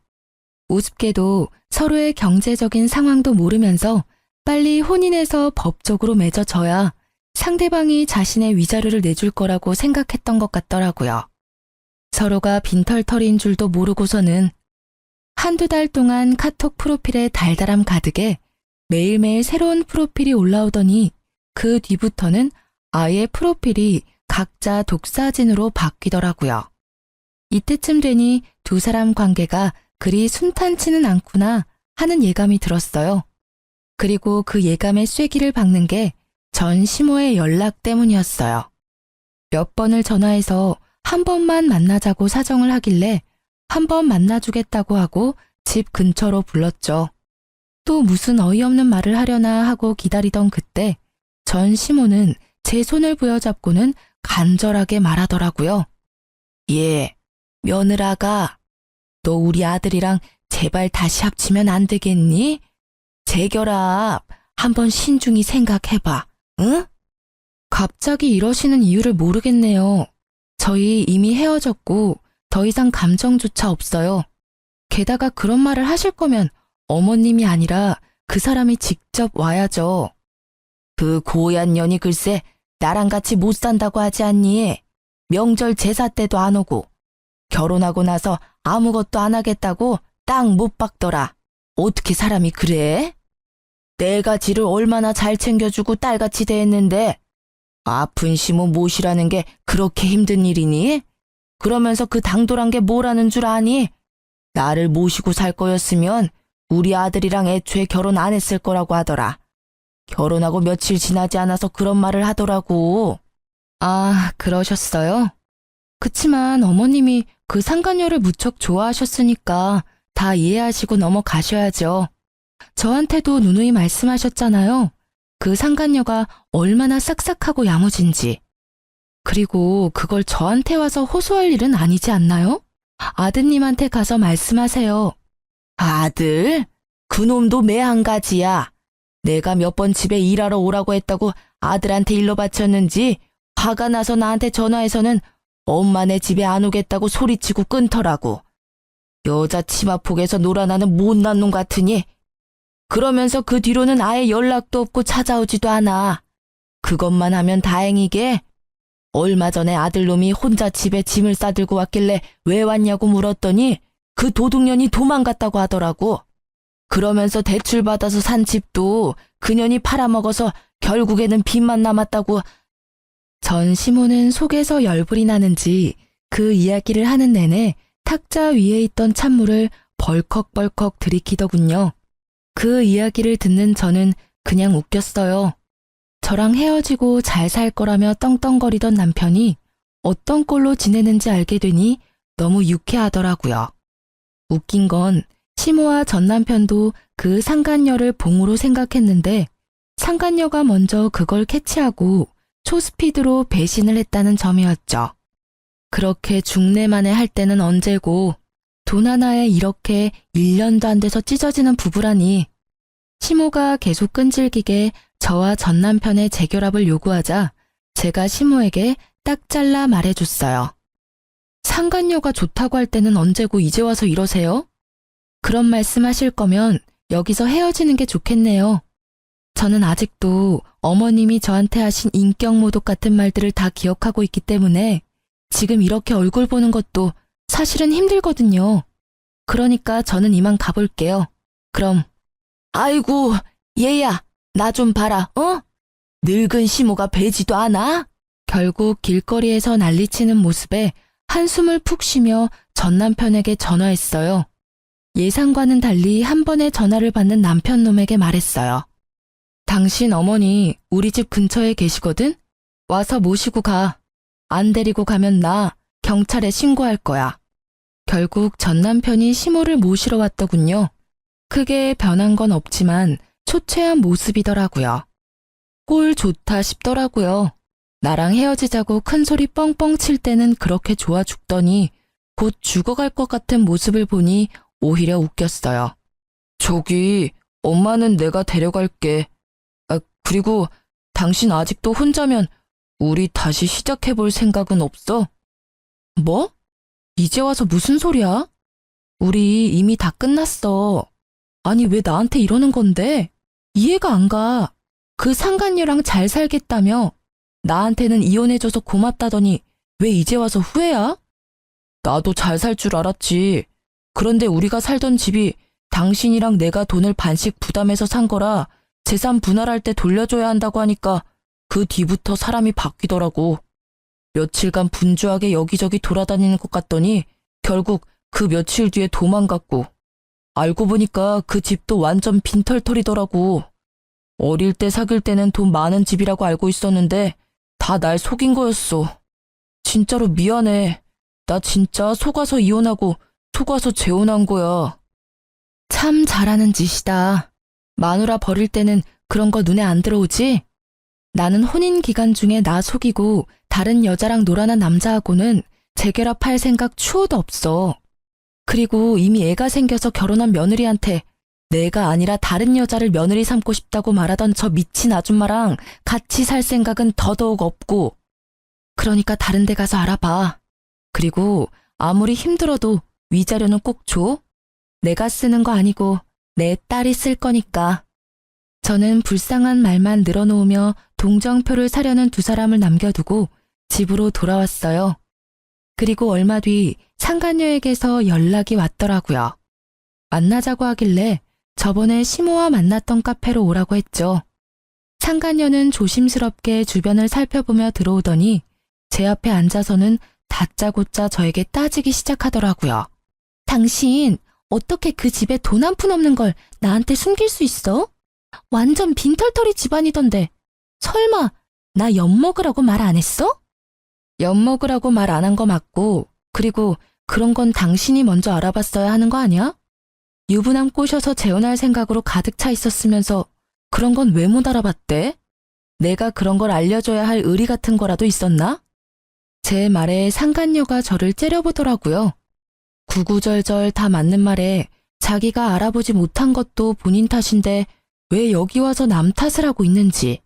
우습게도 서로의 경제적인 상황도 모르면서 빨리 혼인해서 법적으로 맺어져야 상대방이 자신의 위자료를 내줄 거라고 생각했던 것 같더라고요. 서로가 빈털터리인 줄도 모르고서는 한두 달 동안 카톡 프로필에 달달함 가득에 매일매일 새로운 프로필이 올라오더니 그 뒤부터는 아예 프로필이 각자 독사진으로 바뀌더라고요. 이때쯤 되니 두 사람 관계가 그리 순탄치는 않구나 하는 예감이 들었어요. 그리고 그 예감의 쐐기를 박는 게 전 시모의 연락 때문이었어요. 몇 번을 전화해서 한 번만 만나자고 사정을 하길래 한 번 만나주겠다고 하고 집 근처로 불렀죠. 또 무슨 어이없는 말을 하려나 하고 기다리던 그때 전 시모는 제 손을 부여잡고는 간절하게 말하더라고요. 예, 며느라가, 너 우리 아들이랑 제발 다시 합치면 안 되겠니? 재결합 한번 신중히 생각해봐, 응? 갑자기 이러시는 이유를 모르겠네요. 저희 이미 헤어졌고 더 이상 감정조차 없어요. 게다가 그런 말을 하실 거면 어머님이 아니라 그 사람이 직접 와야죠. 그 고얀 년이 글쎄 나랑 같이 못 산다고 하지 않니? 명절 제사 때도 안 오고 결혼하고 나서 아무것도 안 하겠다고 땅 못 박더라. 어떻게 사람이 그래? 내가 지를 얼마나 잘 챙겨주고 딸같이 대했는데 아픈 시모 모시라는 게 그렇게 힘든 일이니? 그러면서 그 당돌한 게 뭐라는 줄 아니? 나를 모시고 살 거였으면 우리 아들이랑 애초에 결혼 안 했을 거라고 하더라. 결혼하고 며칠 지나지 않아서 그런 말을 하더라고. 아, 그러셨어요? 그치만 어머님이 그 상간녀를 무척 좋아하셨으니까 다 이해하시고 넘어가셔야죠. 저한테도 누누이 말씀하셨잖아요. 그 상간녀가 얼마나 싹싹하고 야무진지. 그리고 그걸 저한테 와서 호소할 일은 아니지 않나요? 아드님한테 가서 말씀하세요. 아들? 그놈도 매 한 가지야. 내가 몇 번 집에 일하러 오라고 했다고 아들한테 일러 바쳤는지 화가 나서 나한테 전화해서는 엄마네 집에 안 오겠다고 소리치고 끊더라고. 여자 치마폭에서 놀아나는 못난 놈 같으니. 그러면서 그 뒤로는 아예 연락도 없고 찾아오지도 않아. 그것만 하면 다행이게. 얼마 전에 아들놈이 혼자 집에 짐을 싸들고 왔길래 왜 왔냐고 물었더니 그 도둑년이 도망갔다고 하더라고. 그러면서 대출받아서 산 집도 그년이 팔아먹어서 결국에는 빚만 남았다고. 전 시모는 속에서 열불이 나는지 그 이야기를 하는 내내 탁자 위에 있던 찬물을 벌컥벌컥 들이키더군요. 그 이야기를 듣는 저는 그냥 웃겼어요. 저랑 헤어지고 잘 살 거라며 떵떵거리던 남편이 어떤 꼴로 지내는지 알게 되니 너무 유쾌하더라고요. 웃긴 건 시모와 전 남편도 그 상간녀를 봉으로 생각했는데 상간녀가 먼저 그걸 캐치하고 초스피드로 배신을 했다는 점이었죠. 그렇게 중내만에 할 때는 언제고 돈 하나에 이렇게 1년도 안 돼서 찢어지는 부부라니. 시모가 계속 끈질기게 저와 전 남편의 재결합을 요구하자 제가 시모에게 딱 잘라 말해줬어요. 상간녀가 좋다고 할 때는 언제고 이제 와서 이러세요? 그런 말씀하실 거면 여기서 헤어지는 게 좋겠네요. 저는 아직도 어머님이 저한테 하신 인격 모독 같은 말들을 다 기억하고 있기 때문에 지금 이렇게 얼굴 보는 것도 사실은 힘들거든요. 그러니까 저는 이만 가볼게요. 그럼. 아이고, 얘야, 나 좀 봐라, 어? 늙은 시모가 배지도 않아? 결국 길거리에서 난리치는 모습에 한숨을 푹 쉬며 전 남편에게 전화했어요. 예상과는 달리 한 번에 전화를 받는 남편 놈에게 말했어요. 당신 어머니 우리 집 근처에 계시거든? 와서 모시고 가. 안 데리고 가면 나 경찰에 신고할 거야. 결국 전 남편이 시모를 모시러 왔더군요. 크게 변한 건 없지만 초췌한 모습이더라고요. 꼴 좋다 싶더라고요. 나랑 헤어지자고 큰 소리 뻥뻥 칠 때는 그렇게 좋아 죽더니 곧 죽어갈 것 같은 모습을 보니 오히려 웃겼어요. 저기, 엄마는 내가 데려갈게. 그리고 당신 아직도 혼자면 우리 다시 시작해볼 생각은 없어? 뭐? 이제 와서 무슨 소리야? 우리 이미 다 끝났어. 아니, 왜 나한테 이러는 건데? 이해가 안 가. 그 상간녀랑 잘 살겠다며? 나한테는 이혼해줘서 고맙다더니 왜 이제 와서 후회야? 나도 잘 살 줄 알았지. 그런데 우리가 살던 집이 당신이랑 내가 돈을 반씩 부담해서 산 거라 재산 분할할 때 돌려줘야 한다고 하니까 그 뒤부터 사람이 바뀌더라고. 며칠간 분주하게 여기저기 돌아다니는 것 같더니 결국 그 며칠 뒤에 도망갔고, 알고 보니까 그 집도 완전 빈털털이더라고. 어릴 때 사귈 때는 돈 많은 집이라고 알고 있었는데 다 날 속인 거였어. 진짜로 미안해. 나 진짜 속아서 이혼하고 속아서 재혼한 거야. 참 잘하는 짓이다. 마누라 버릴 때는 그런 거 눈에 안 들어오지? 나는 혼인 기간 중에 나 속이고 다른 여자랑 놀아난 남자하고는 재결합할 생각 추호도 없어. 그리고 이미 애가 생겨서 결혼한 며느리한테 내가 아니라 다른 여자를 며느리 삼고 싶다고 말하던 저 미친 아줌마랑 같이 살 생각은 더더욱 없고. 그러니까 다른 데 가서 알아봐. 그리고 아무리 힘들어도 위자료는 꼭 줘. 내가 쓰는 거 아니고 내 딸이 쓸 거니까. 저는 불쌍한 말만 늘어놓으며 동정표를 사려는 두 사람을 남겨두고 집으로 돌아왔어요. 그리고 얼마 뒤 상간녀에게서 연락이 왔더라고요. 만나자고 하길래 저번에 시모와 만났던 카페로 오라고 했죠. 상간녀는 조심스럽게 주변을 살펴보며 들어오더니 제 앞에 앉아서는 다짜고짜 저에게 따지기 시작하더라고요. 당신 어떻게 그 집에 돈 한 푼 없는 걸 나한테 숨길 수 있어? 완전 빈털터리 집안이던데 설마 나 엿먹으라고 말 안 했어? 엿먹으라고 말 안 한 거 맞고, 그리고 그런 건 당신이 먼저 알아봤어야 하는 거 아니야? 유부남 꼬셔서 재혼할 생각으로 가득 차 있었으면서 그런 건 왜 못 알아봤대? 내가 그런 걸 알려줘야 할 의리 같은 거라도 있었나? 제 말에 상간녀가 저를 째려보더라고요. 구구절절 다 맞는 말에 자기가 알아보지 못한 것도 본인 탓인데 왜 여기 와서 남 탓을 하고 있는지.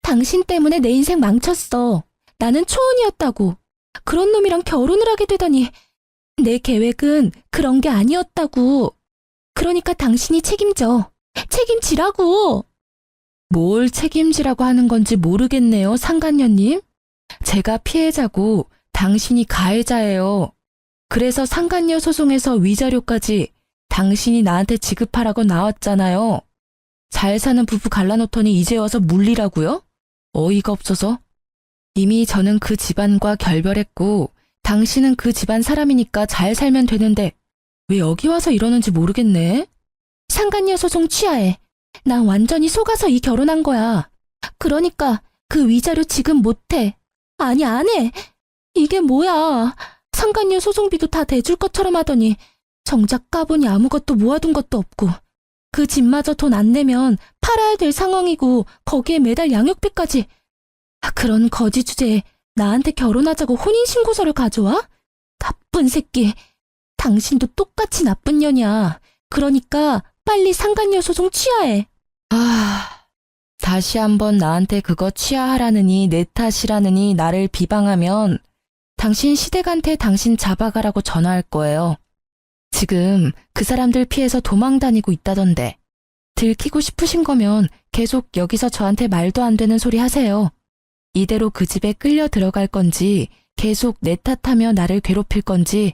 당신 때문에 내 인생 망쳤어. 나는 초혼이었다고. 그런 놈이랑 결혼을 하게 되다니. 내 계획은 그런 게 아니었다고. 그러니까 당신이 책임져. 책임지라고. 뭘 책임지라고 하는 건지 모르겠네요, 상간녀님. 제가 피해자고 당신이 가해자예요. 그래서 상간녀 소송에서 위자료까지 당신이 나한테 지급하라고 나왔잖아요. 잘 사는 부부 갈라놓더니 이제 와서 물리라고요? 어이가 없어서. 이미 저는 그 집안과 결별했고 당신은 그 집안 사람이니까 잘 살면 되는데 왜 여기 와서 이러는지 모르겠네. 상간녀 소송 취하해. 나 완전히 속아서 이 결혼한 거야. 그러니까 그 위자료 지금 못해. 아니 안 해. 이게 뭐야. 상간녀 소송비도 다 대줄 것처럼 하더니 정작 까보니 아무것도 모아둔 것도 없고 그 집마저 돈 안 내면 팔아야 될 상황이고 거기에 매달 양육비까지. 그런 거지 주제에 나한테 결혼하자고 혼인신고서를 가져와? 나쁜 새끼. 당신도 똑같이 나쁜 년이야. 그러니까 빨리 상간녀 소송 취하해. 다시 한번 나한테 그거 취하하라느니 내 탓이라느니 나를 비방하면 당신 시댁한테 당신 잡아가라고 전화할 거예요. 지금 그 사람들 피해서 도망 다니고 있다던데. 들키고 싶으신 거면 계속 여기서 저한테 말도 안 되는 소리 하세요. 이대로 그 집에 끌려 들어갈 건지 계속 내 탓하며 나를 괴롭힐 건지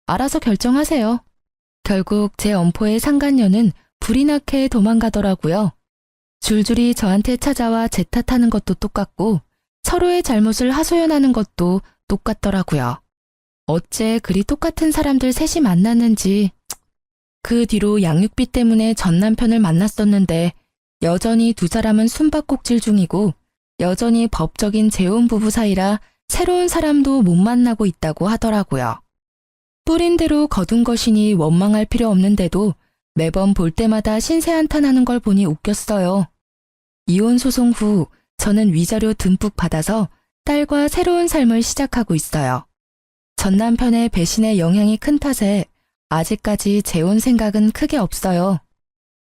알아서 결정하세요. 결국 제 엄포의 상간녀는 불이 나게 도망가더라고요. 줄줄이 저한테 찾아와 제 탓하는 것도 똑같고 서로의 잘못을 하소연하는 것도 똑같더라고요. 어째 그리 똑같은 사람들 셋이 만났는지. 그 뒤로 양육비 때문에 전 남편을 만났었는데 여전히 두 사람은 숨바꼭질 중이고 여전히 법적인 재혼 부부 사이라 새로운 사람도 못 만나고 있다고 하더라고요. 뿌린 대로 거둔 것이니 원망할 필요 없는데도 매번 볼 때마다 신세한탄하는 걸 보니 웃겼어요. 이혼 소송 후 저는 위자료 듬뿍 받아서 딸과 새로운 삶을 시작하고 있어요. 전 남편의 배신의 영향이 큰 탓에 아직까지 재혼 생각은 크게 없어요.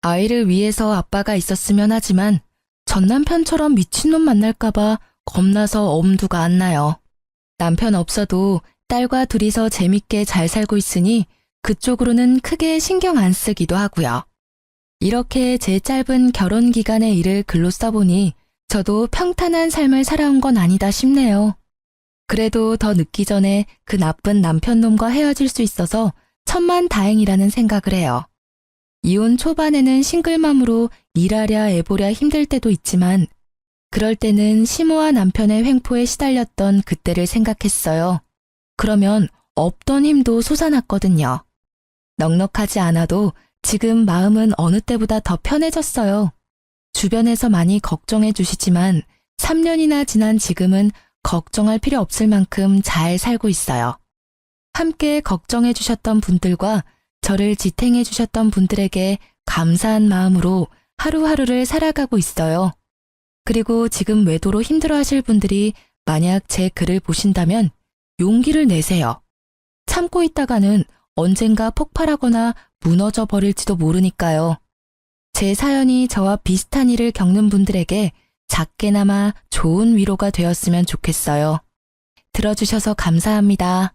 아이를 위해서 아빠가 있었으면 하지만 전 남편처럼 미친놈 만날까봐 겁나서 엄두가 안 나요. 남편 없어도 딸과 둘이서 재밌게 잘 살고 있으니 그쪽으로는 크게 신경 안 쓰기도 하고요. 이렇게 제 짧은 결혼 기간의 일을 글로 써보니 저도 평탄한 삶을 살아온 건 아니다 싶네요. 그래도 더 늦기 전에 그 나쁜 남편놈과 헤어질 수 있어서 천만다행이라는 생각을 해요. 이혼 초반에는 싱글맘으로 일하랴 애보랴 힘들 때도 있지만 그럴 때는 시모와 남편의 횡포에 시달렸던 그때를 생각했어요. 그러면 없던 힘도 솟아났거든요. 넉넉하지 않아도 지금 마음은 어느 때보다 더 편해졌어요. 주변에서 많이 걱정해 주시지만 3년이나 지난 지금은 걱정할 필요 없을 만큼 잘 살고 있어요. 함께 걱정해 주셨던 분들과 저를 지탱해 주셨던 분들에게 감사한 마음으로 하루하루를 살아가고 있어요. 그리고 지금 외도로 힘들어 하실 분들이 만약 제 글을 보신다면 용기를 내세요. 참고 있다가는 언젠가 폭발하거나 무너져 버릴지도 모르니까요. 제 사연이 저와 비슷한 일을 겪는 분들에게 작게나마 좋은 위로가 되었으면 좋겠어요. 들어주셔서 감사합니다.